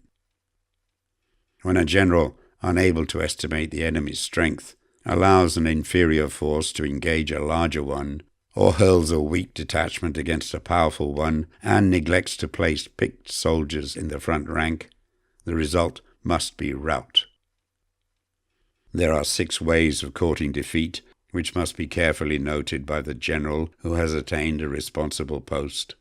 When a general, unable to estimate the enemy's strength, allows an inferior force to engage a larger one, or hurls a weak detachment against a powerful one, and neglects to place picked soldiers in the front rank, the result must be rout. There are 6 ways of courting defeat, which must be carefully noted by the general who has attained a responsible post.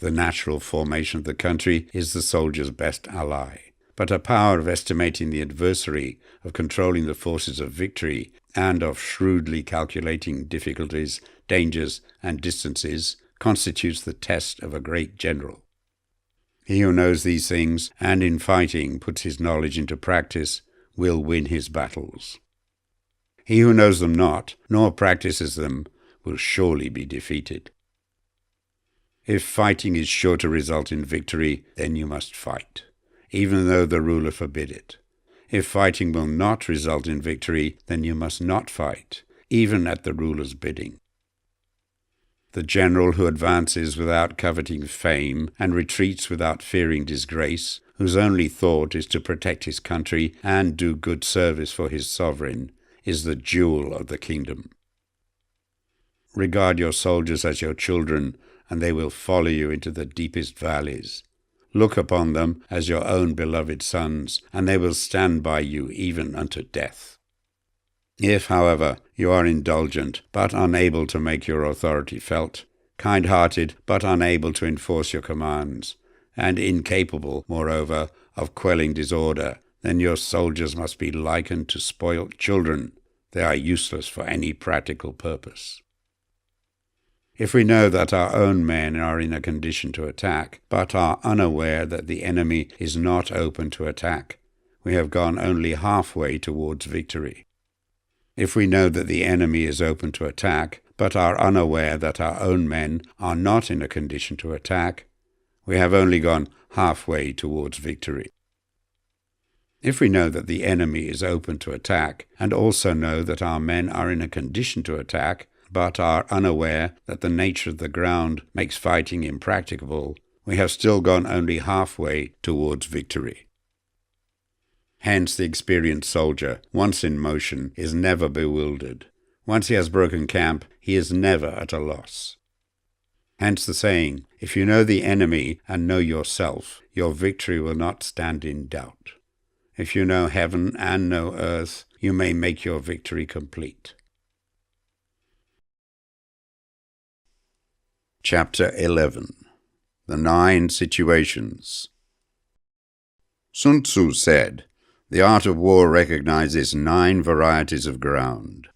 The natural formation of the country is the soldier's best ally, but a power of estimating the adversary, of controlling the forces of victory, and of shrewdly calculating difficulties, dangers, and distances constitutes the test of a great general. He who knows these things, and in fighting puts his knowledge into practice, will win his battles. He who knows them not, nor practices them, will surely be defeated. If fighting is sure to result in victory, then you must fight, even though the ruler forbid it. If fighting will not result in victory, then you must not fight, even at the ruler's bidding. The general who advances without coveting fame and retreats without fearing disgrace, whose only thought is to protect his country and do good service for his sovereign, is the jewel of the kingdom. Regard your soldiers as your children, and they will follow you into the deepest valleys. Look upon them as your own beloved sons, and they will stand by you even unto death. If, however, you are indulgent, but unable to make your authority felt, kind-hearted, but unable to enforce your commands, and incapable, moreover, of quelling disorder, then your soldiers must be likened to spoilt children. They are useless for any practical purpose. If we know that our own men are in a condition to attack, but are unaware that the enemy is not open to attack, we have gone only halfway towards victory. If we know that the enemy is open to attack, but are unaware that our own men are not in a condition to attack, we have only gone halfway towards victory. If we know that the enemy is open to attack, and also know that our men are in a condition to attack, but are unaware that the nature of the ground makes fighting impracticable, we have still gone only halfway towards victory. Hence the experienced soldier, once in motion, is never bewildered. Once he has broken camp, he is never at a loss. Hence the saying, if you know the enemy and know yourself, your victory will not stand in doubt. If you know heaven and know earth, you may make your victory complete. Chapter 11. The 9 Situations. Sun Tzu said, the art of war recognizes 9 varieties of ground.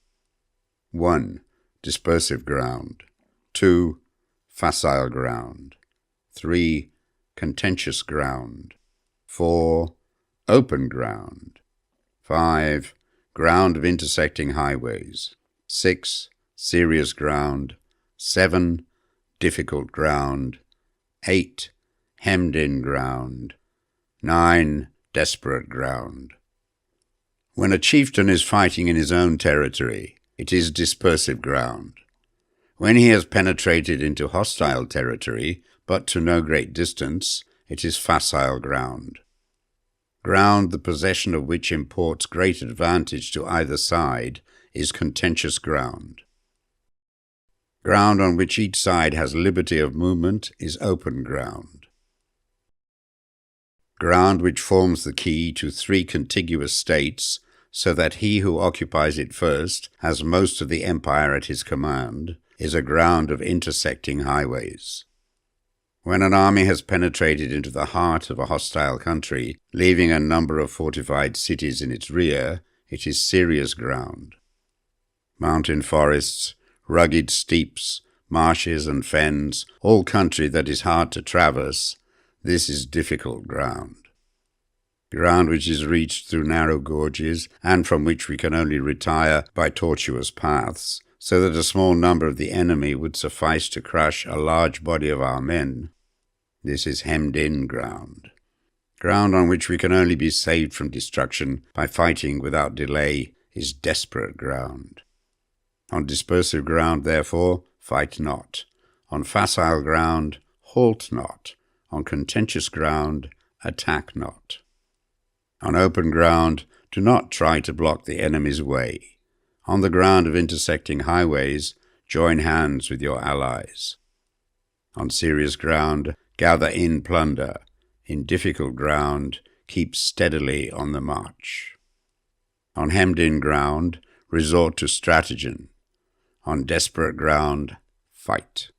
1. Dispersive ground. 2. Facile ground. 3. Contentious ground. 4. Open ground. 5. Ground of intersecting highways. 6. Serious ground. 7. Difficult ground. 8. Hemmed-in ground. 9. Desperate ground. When a chieftain is fighting in his own territory, it is dispersive ground. When he has penetrated into hostile territory, but to no great distance, it is facile ground. Ground the possession of which imports great advantage to either side is contentious ground. Ground on which each side has liberty of movement is open ground. Ground which forms the key to 3 contiguous states, so that he who occupies it first has most of the empire at his command, is a ground of intersecting highways. When an army has penetrated into the heart of a hostile country, leaving a number of fortified cities in its rear, it is serious ground. Mountain forests, rugged steeps, marshes and fens, all country that is hard to traverse, this is difficult ground. Ground which is reached through narrow gorges, and from which we can only retire by tortuous paths, so that a small number of the enemy would suffice to crush a large body of our men. This is hemmed-in ground. Ground on which we can only be saved from destruction by fighting without delay is desperate ground. On dispersive ground, therefore, fight not. On facile ground, halt not. On contentious ground, attack not. On open ground, do not try to block the enemy's way. On the ground of intersecting highways, join hands with your allies. On serious ground, gather in plunder. In difficult ground, keep steadily on the march. On hemmed-in ground, resort to stratagem. On desperate ground, fight.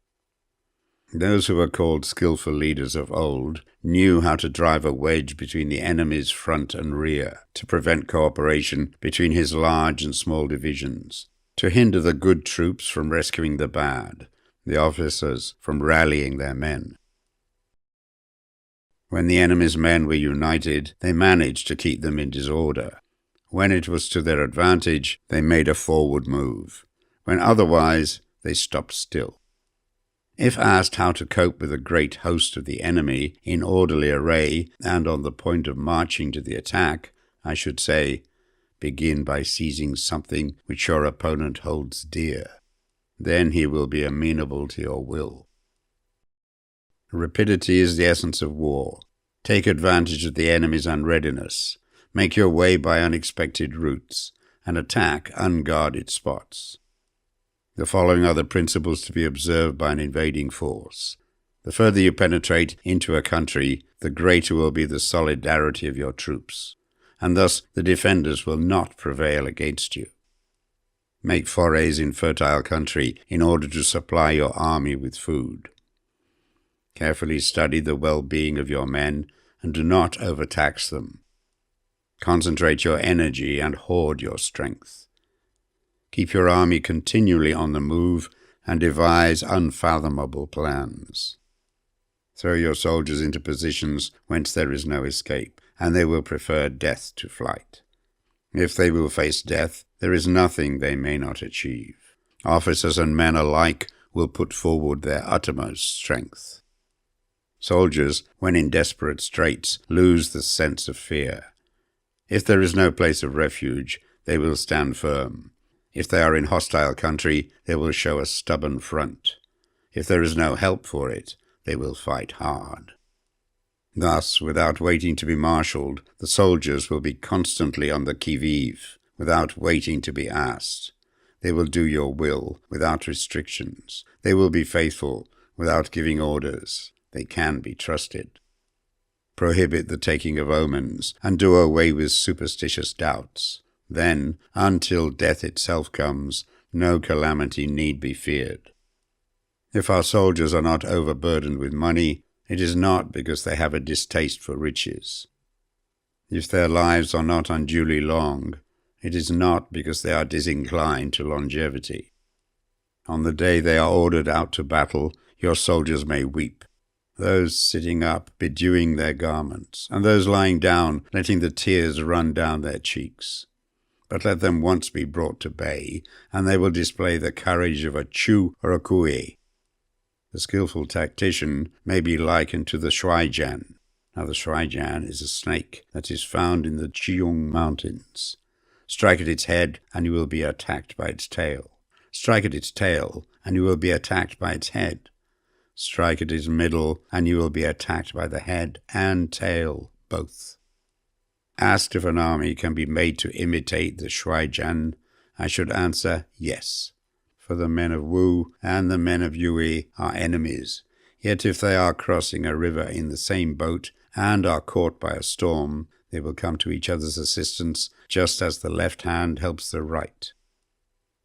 Those who were called skillful leaders of old knew how to drive a wedge between the enemy's front and rear, to prevent cooperation between his large and small divisions, to hinder the good troops from rescuing the bad, the officers from rallying their men. When the enemy's men were united, they managed to keep them in disorder. When it was to their advantage, they made a forward move. When otherwise, they stopped still. If asked how to cope with a great host of the enemy in orderly array and on the point of marching to the attack, I should say, begin by seizing something which your opponent holds dear. Then he will be amenable to your will. Rapidity is the essence of war. Take advantage of the enemy's unreadiness. Make your way by unexpected routes, and attack unguarded spots. The following are the principles to be observed by an invading force. The further you penetrate into a country, the greater will be the solidarity of your troops, and thus the defenders will not prevail against you. Make forays in fertile country in order to supply your army with food. Carefully study the well-being of your men and do not overtax them. Concentrate your energy and hoard your strength. Keep your army continually on the move and devise unfathomable plans. Throw your soldiers into positions whence there is no escape, and they will prefer death to flight. If they will face death, there is nothing they may not achieve. Officers and men alike will put forward their uttermost strength. Soldiers, when in desperate straits, lose the sense of fear. If there is no place of refuge, they will stand firm. If they are in hostile country, they will show a stubborn front. If there is no help for it, they will fight hard. Thus, without waiting to be marshalled, the soldiers will be constantly on the qui-vive, without waiting to be asked. They will do your will without restrictions. They will be faithful without giving orders. They can be trusted. Prohibit the taking of omens, and do away with superstitious doubts. Then, until death itself comes, no calamity need be feared. If our soldiers are not overburdened with money, it is not because they have a distaste for riches. If their lives are not unduly long, it is not because they are disinclined to longevity. On the day they are ordered out to battle, your soldiers may weep, those sitting up bedewing their garments, and those lying down letting the tears run down their cheeks. But let them once be brought to bay, and they will display the courage of a Chu or a Kui. The skillful tactician may be likened to the shuaijian. Now the shuaijian is a snake that is found in the Jiang Mountains. Strike at its head, and you will be attacked by its tail. Strike at its tail, and you will be attacked by its head. Strike at its middle, and you will be attacked by the head and tail, both. Asked if an army can be made to imitate the shuaijian, I should answer yes. For the men of Wu and the men of Yue are enemies, yet if they are crossing a river in the same boat and are caught by a storm, they will come to each other's assistance, just as the left hand helps the right.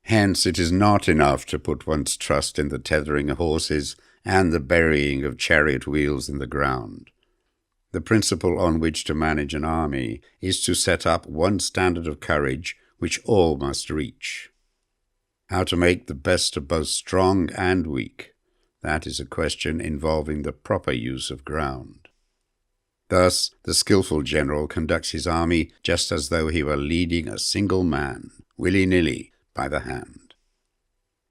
Hence it is not enough to put one's trust in the tethering of horses and the burying of chariot wheels in the ground. The principle on which to manage an army is to set up one standard of courage which all must reach. How to make the best of both strong and weak, that is a question involving the proper use of ground. Thus, the skillful general conducts his army just as though he were leading a single man, willy-nilly, by the hand.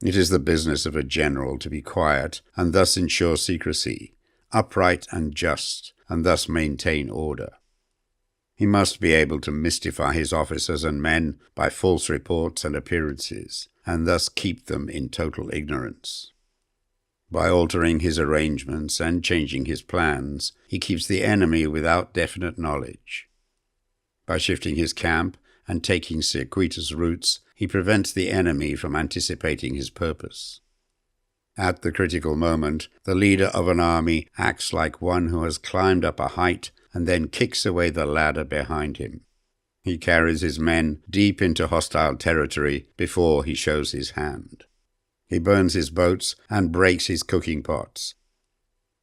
It is the business of a general to be quiet and thus ensure secrecy, upright and just, and thus maintain order. He must be able to mystify his officers and men by false reports and appearances, and thus keep them in total ignorance. By altering his arrangements and changing his plans, he keeps the enemy without definite knowledge. By shifting his camp and taking circuitous routes, he prevents the enemy from anticipating his purpose. At the critical moment, the leader of an army acts like one who has climbed up a height and then kicks away the ladder behind him. He carries his men deep into hostile territory before he shows his hand. He burns his boats and breaks his cooking pots.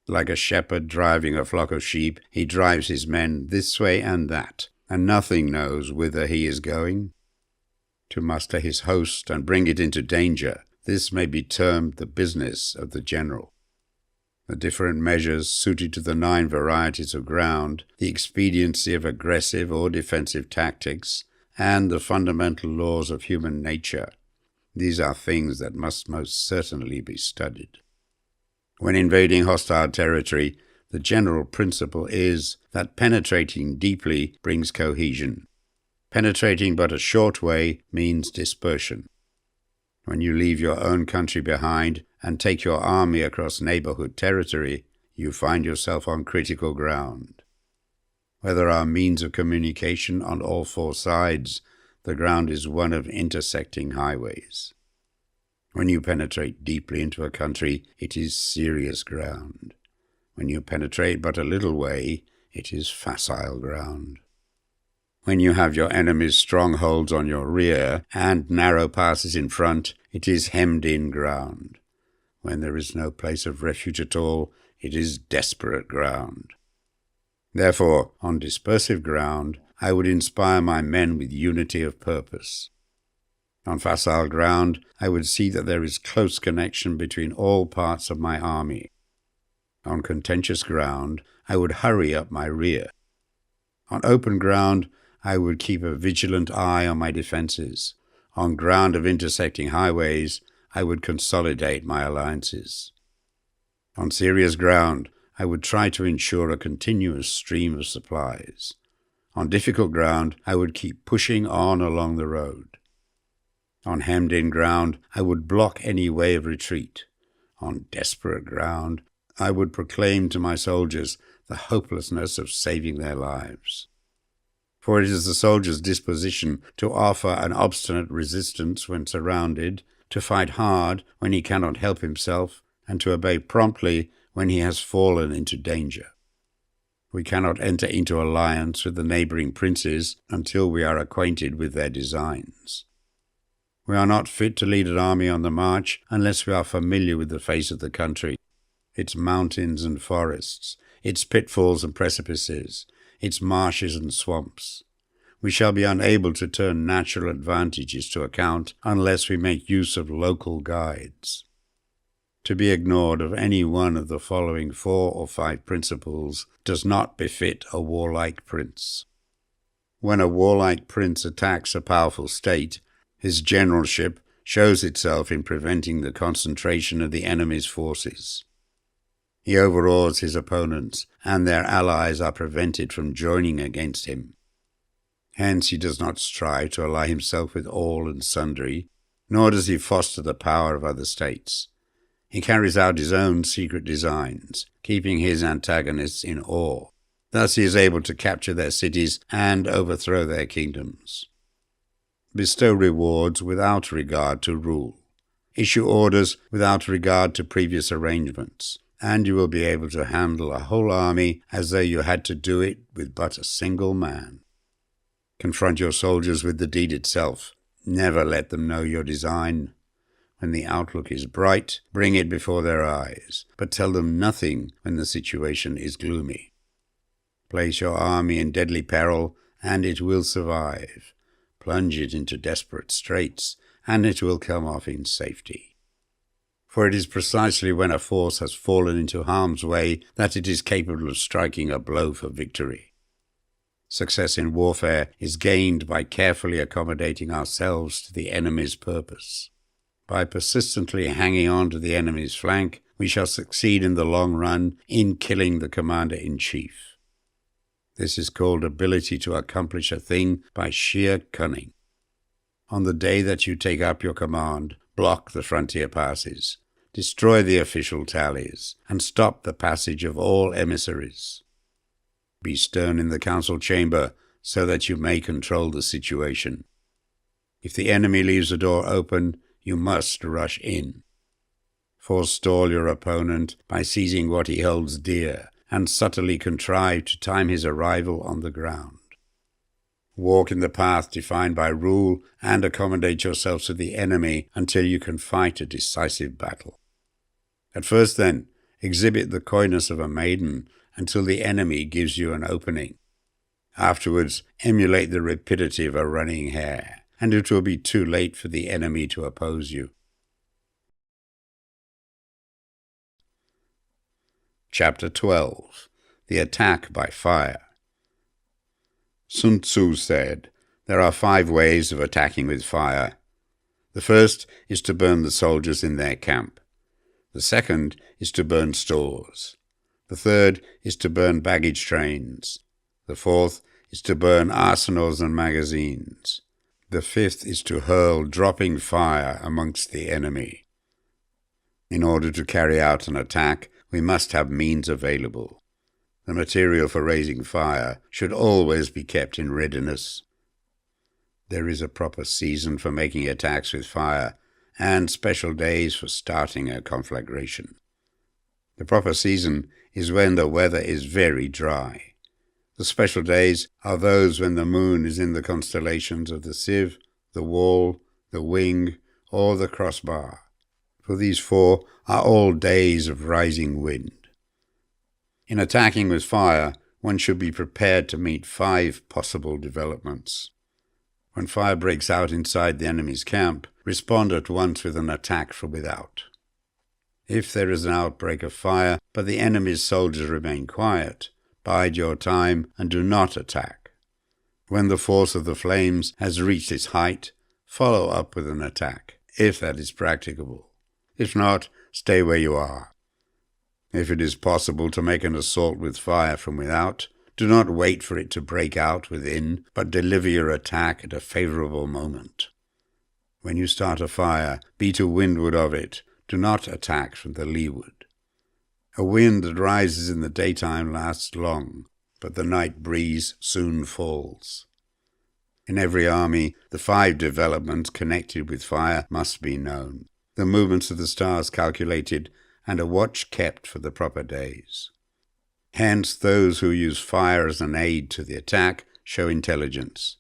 Like a shepherd driving a flock of sheep, he drives his men this way and that, and nothing knows whither he is going. To muster his host and bring it into danger, this may be termed the business of the general. The different measures suited to the 9 varieties of ground, the expediency of aggressive or defensive tactics, and the fundamental laws of human nature. These are things that must most certainly be studied. When invading hostile territory, the general principle is that penetrating deeply brings cohesion. Penetrating but a short way means dispersion. When you leave your own country behind and take your army across neighborhood territory, you find yourself on critical ground. Where there are means of communication on all four sides, the ground is one of intersecting highways. When you penetrate deeply into a country, it is serious ground. When you penetrate but a little way, it is facile ground. When you have your enemy's strongholds on your rear and narrow passes in front, it is hemmed-in ground. When there is no place of refuge at all, it is desperate ground. Therefore, on dispersive ground, I would inspire my men with unity of purpose. On facile ground, I would see that there is close connection between all parts of my army. On contentious ground, I would hurry up my rear. On open ground, I would keep a vigilant eye on my defenses. On ground of intersecting highways, I would consolidate my alliances. On serious ground, I would try to ensure a continuous stream of supplies. On difficult ground, I would keep pushing on along the road. On hemmed-in ground, I would block any way of retreat. On desperate ground, I would proclaim to my soldiers the hopelessness of saving their lives. For it is the soldier's disposition to offer an obstinate resistance when surrounded, to fight hard when he cannot help himself, and to obey promptly when he has fallen into danger. We cannot enter into alliance with the neighboring princes until we are acquainted with their designs. We are not fit to lead an army on the march unless we are familiar with the face of the country, its mountains and forests, its pitfalls and precipices, its marshes and swamps. We shall be unable to turn natural advantages to account unless we make use of local guides. To be ignored of any one of the following 4 or 5 principles does not befit a warlike prince. When a warlike prince attacks a powerful state, his generalship shows itself in preventing the concentration of the enemy's forces. He overawes his opponents, and their allies are prevented from joining against him. Hence he does not strive to ally himself with all and sundry, nor does he foster the power of other states. He carries out his own secret designs, keeping his antagonists in awe. Thus he is able to capture their cities and overthrow their kingdoms. Bestow rewards without regard to rule. Issue orders without regard to previous arrangements, and you will be able to handle a whole army as though you had to do it with but a single man. Confront your soldiers with the deed itself. Never let them know your design. When the outlook is bright, bring it before their eyes, but tell them nothing when the situation is gloomy. Place your army in deadly peril, and it will survive. Plunge it into desperate straits, and it will come off in safety. For it is precisely when a force has fallen into harm's way that it is capable of striking a blow for victory. Success in warfare is gained by carefully accommodating ourselves to the enemy's purpose. By persistently hanging on to the enemy's flank, we shall succeed in the long run in killing the commander-in-chief. This is called ability to accomplish a thing by sheer cunning. On the day that you take up your command, block the frontier passes, destroy the official tallies, and stop the passage of all emissaries. Be stern in the council chamber so that you may control the situation. If the enemy leaves the door open, you must rush in. Forestall your opponent by seizing what he holds dear, and subtly contrive to time his arrival on the ground. Walk in the path defined by rule, and accommodate yourselves to the enemy until you can fight a decisive battle. At first, then, exhibit the coyness of a maiden until the enemy gives you an opening. Afterwards, emulate the rapidity of a running hare, and it will be too late for the enemy to oppose you. Chapter 12. The Attack by Fire. Sun Tzu said, "There are 5 ways of attacking with fire. The first is to burn the soldiers in their camp. The second is to burn stores. The third is to burn baggage trains. The fourth is to burn arsenals and magazines. The fifth is to hurl dropping fire amongst the enemy. In order to carry out an attack, we must have means available. The material for raising fire should always be kept in readiness. There is a proper season for making attacks with fire, and special days for starting a conflagration. The proper season is when the weather is very dry. The special days are those when the moon is in the constellations of the sieve, the wall, the wing, or the crossbar. For these four are all days of rising wind. In attacking with fire, one should be prepared to meet 5 possible developments. When fire breaks out inside the enemy's camp, respond at once with an attack from without. If there is an outbreak of fire, but the enemy's soldiers remain quiet, bide your time and do not attack. When the force of the flames has reached its height, follow up with an attack, if that is practicable. If not, stay where you are. If it is possible to make an assault with fire from without, do not wait for it to break out within, but deliver your attack at a favorable moment. When you start a fire, be to windward of it. Do not attack from the leeward. A wind that rises in the daytime lasts long, but the night breeze soon falls. In every army, the 5 developments connected with fire must be known, the movements of the stars calculated, and a watch kept for the proper days. Hence, those who use fire as an aid to the attack show intelligence.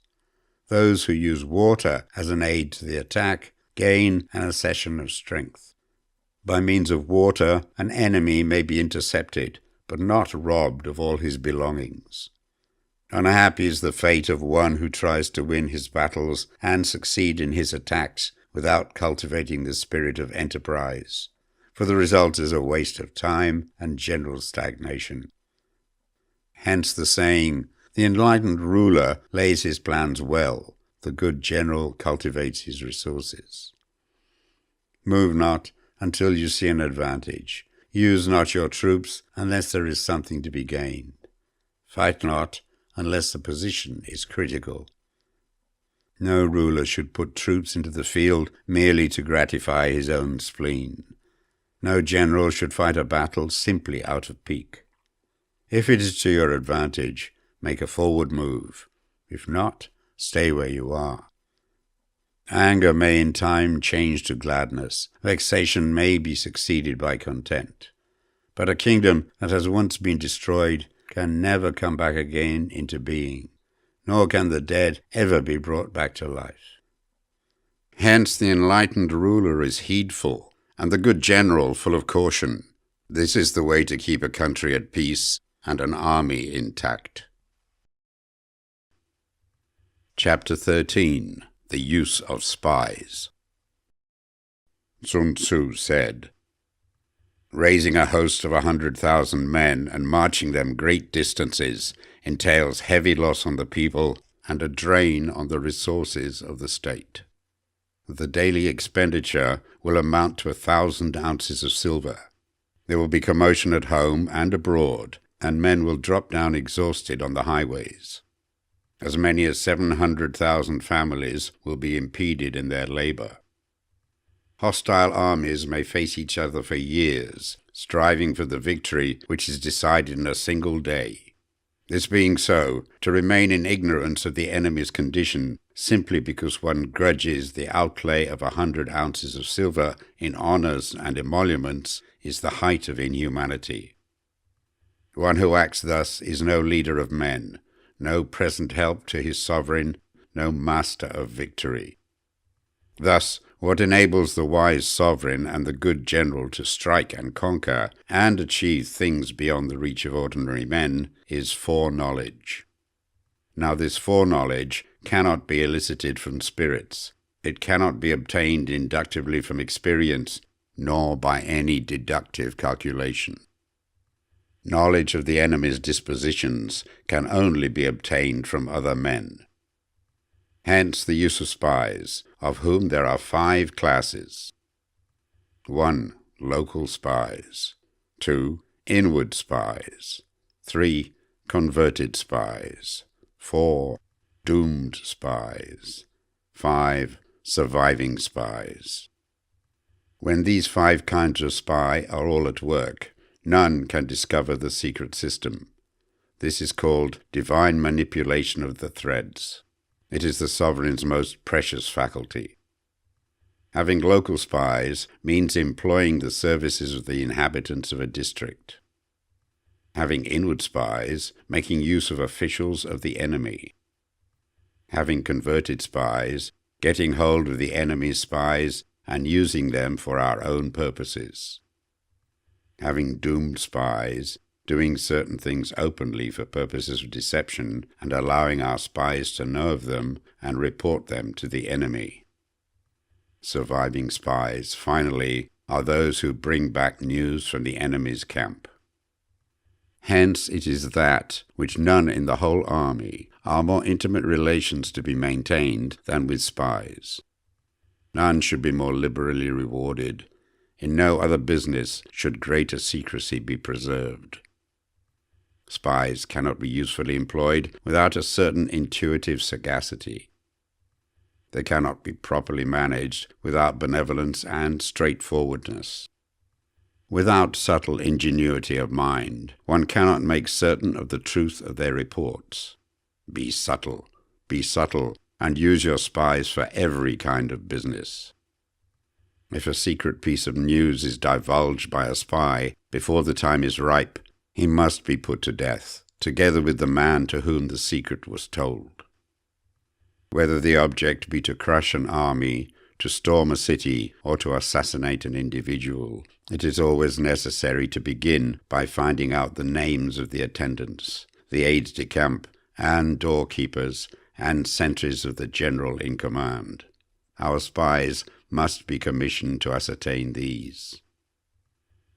Those who use water as an aid to the attack gain an accession of strength. By means of water, an enemy may be intercepted, but not robbed of all his belongings. Unhappy is the fate of one who tries to win his battles and succeed in his attacks without cultivating the spirit of enterprise, for the result is a waste of time and general stagnation. Hence the saying, the enlightened ruler lays his plans well, the good general cultivates his resources. Move not until you see an advantage. Use not your troops unless there is something to be gained. Fight not unless the position is critical. No ruler should put troops into the field merely to gratify his own spleen. No general should fight a battle simply out of pique. If it is to your advantage, make a forward move. If not, stay where you are. Anger may in time change to gladness. Vexation may be succeeded by content. But a kingdom that has once been destroyed can never come back again into being, nor can the dead ever be brought back to life. Hence the enlightened ruler is heedful, and the good general full of caution. This is the way to keep a country at peace and an army intact. Chapter 13. The Use of Spies. Sun Tzu said, "Raising a host of 100,000 men and marching them great distances entails heavy loss on the people and a drain on the resources of the state. The daily expenditure will amount to 1,000 ounces of silver. There will be commotion at home and abroad, and men will drop down exhausted on the highways. As many as 700,000 families will be impeded in their labor. Hostile armies may face each other for years, striving for the victory which is decided in a single day. This being so, to remain in ignorance of the enemy's condition simply because one grudges the outlay of 100 ounces of silver in honors and emoluments is the height of inhumanity. One who acts thus is no leader of men, no present help to his sovereign, no master of victory. Thus, what enables the wise sovereign and the good general to strike and conquer and achieve things beyond the reach of ordinary men is foreknowledge. Now this foreknowledge cannot be elicited from spirits. It cannot be obtained inductively from experience, nor by any deductive calculation. Knowledge of the enemy's dispositions can only be obtained from other men. Hence the use of spies, of whom there are 5 classes. 1. Local spies. 2. Inward spies. 3. Converted spies. 4. Doomed spies. 5. Surviving spies. When these 5 kinds of spy are all at work, none can discover the secret system. This is called divine manipulation of the threads. It is the sovereign's most precious faculty. Having local spies means employing the services of the inhabitants of a district. Having inward spies, making use of officials of the enemy. Having converted spies, getting hold of the enemy's spies and using them for our own purposes. Having doomed spies, doing certain things openly for purposes of deception and allowing our spies to know of them and report them to the enemy. Surviving spies, finally, are those who bring back news from the enemy's camp. Hence it is that which none in the whole army are more intimate relations to be maintained than with spies. None should be more liberally rewarded. In no other business should greater secrecy be preserved. Spies cannot be usefully employed without a certain intuitive sagacity. They cannot be properly managed without benevolence and straightforwardness. Without subtle ingenuity of mind, one cannot make certain of the truth of their reports. Be subtle, and use your spies for every kind of business. If a secret piece of news is divulged by a spy before the time is ripe, he must be put to death, together with the man to whom the secret was told. Whether the object be to crush an army, to storm a city, or to assassinate an individual, it is always necessary to begin by finding out the names of the attendants, the aides-de-camp, and doorkeepers, and sentries of the general in command. Our spies must be commissioned to ascertain these.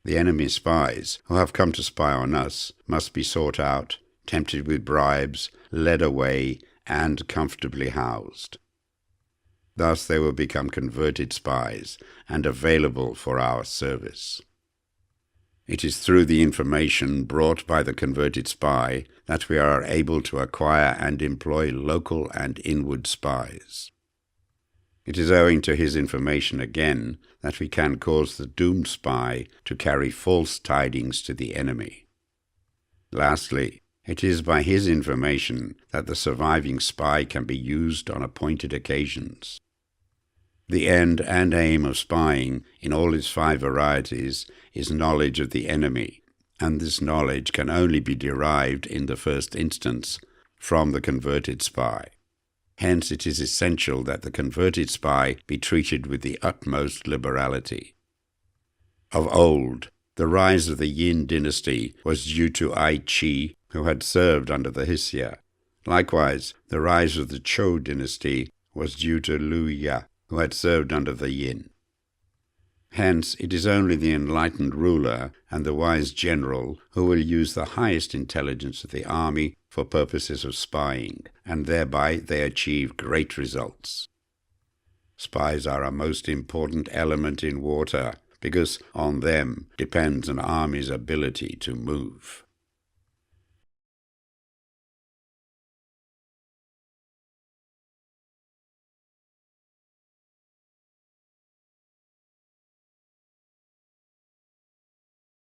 The enemy's spies, who have come to spy on us, must be sought out, tempted with bribes, led away, and comfortably housed. Thus they will become converted spies and available for our service. It is through the information brought by the converted spy that we are able to acquire and employ local and inward spies. It is owing to his information again that we can cause the doomed spy to carry false tidings to the enemy. Lastly, it is by his information that the surviving spy can be used on appointed occasions. The end and aim of spying, in all its 5 varieties, is knowledge of the enemy, and this knowledge can only be derived in the first instance from the converted spy. Hence it is essential that the converted spy be treated with the utmost liberality. Of old, the rise of the Yin dynasty was due to Ai Chi, who had served under the Hsia. Likewise, the rise of the Zhou dynasty was due to Liu Ya, who had served under the Yin. Hence, it is only the enlightened ruler and the wise general who will use the highest intelligence of the army for purposes of spying, and thereby they achieve great results. Spies are a most important element in warfare, because on them depends an army's ability to move.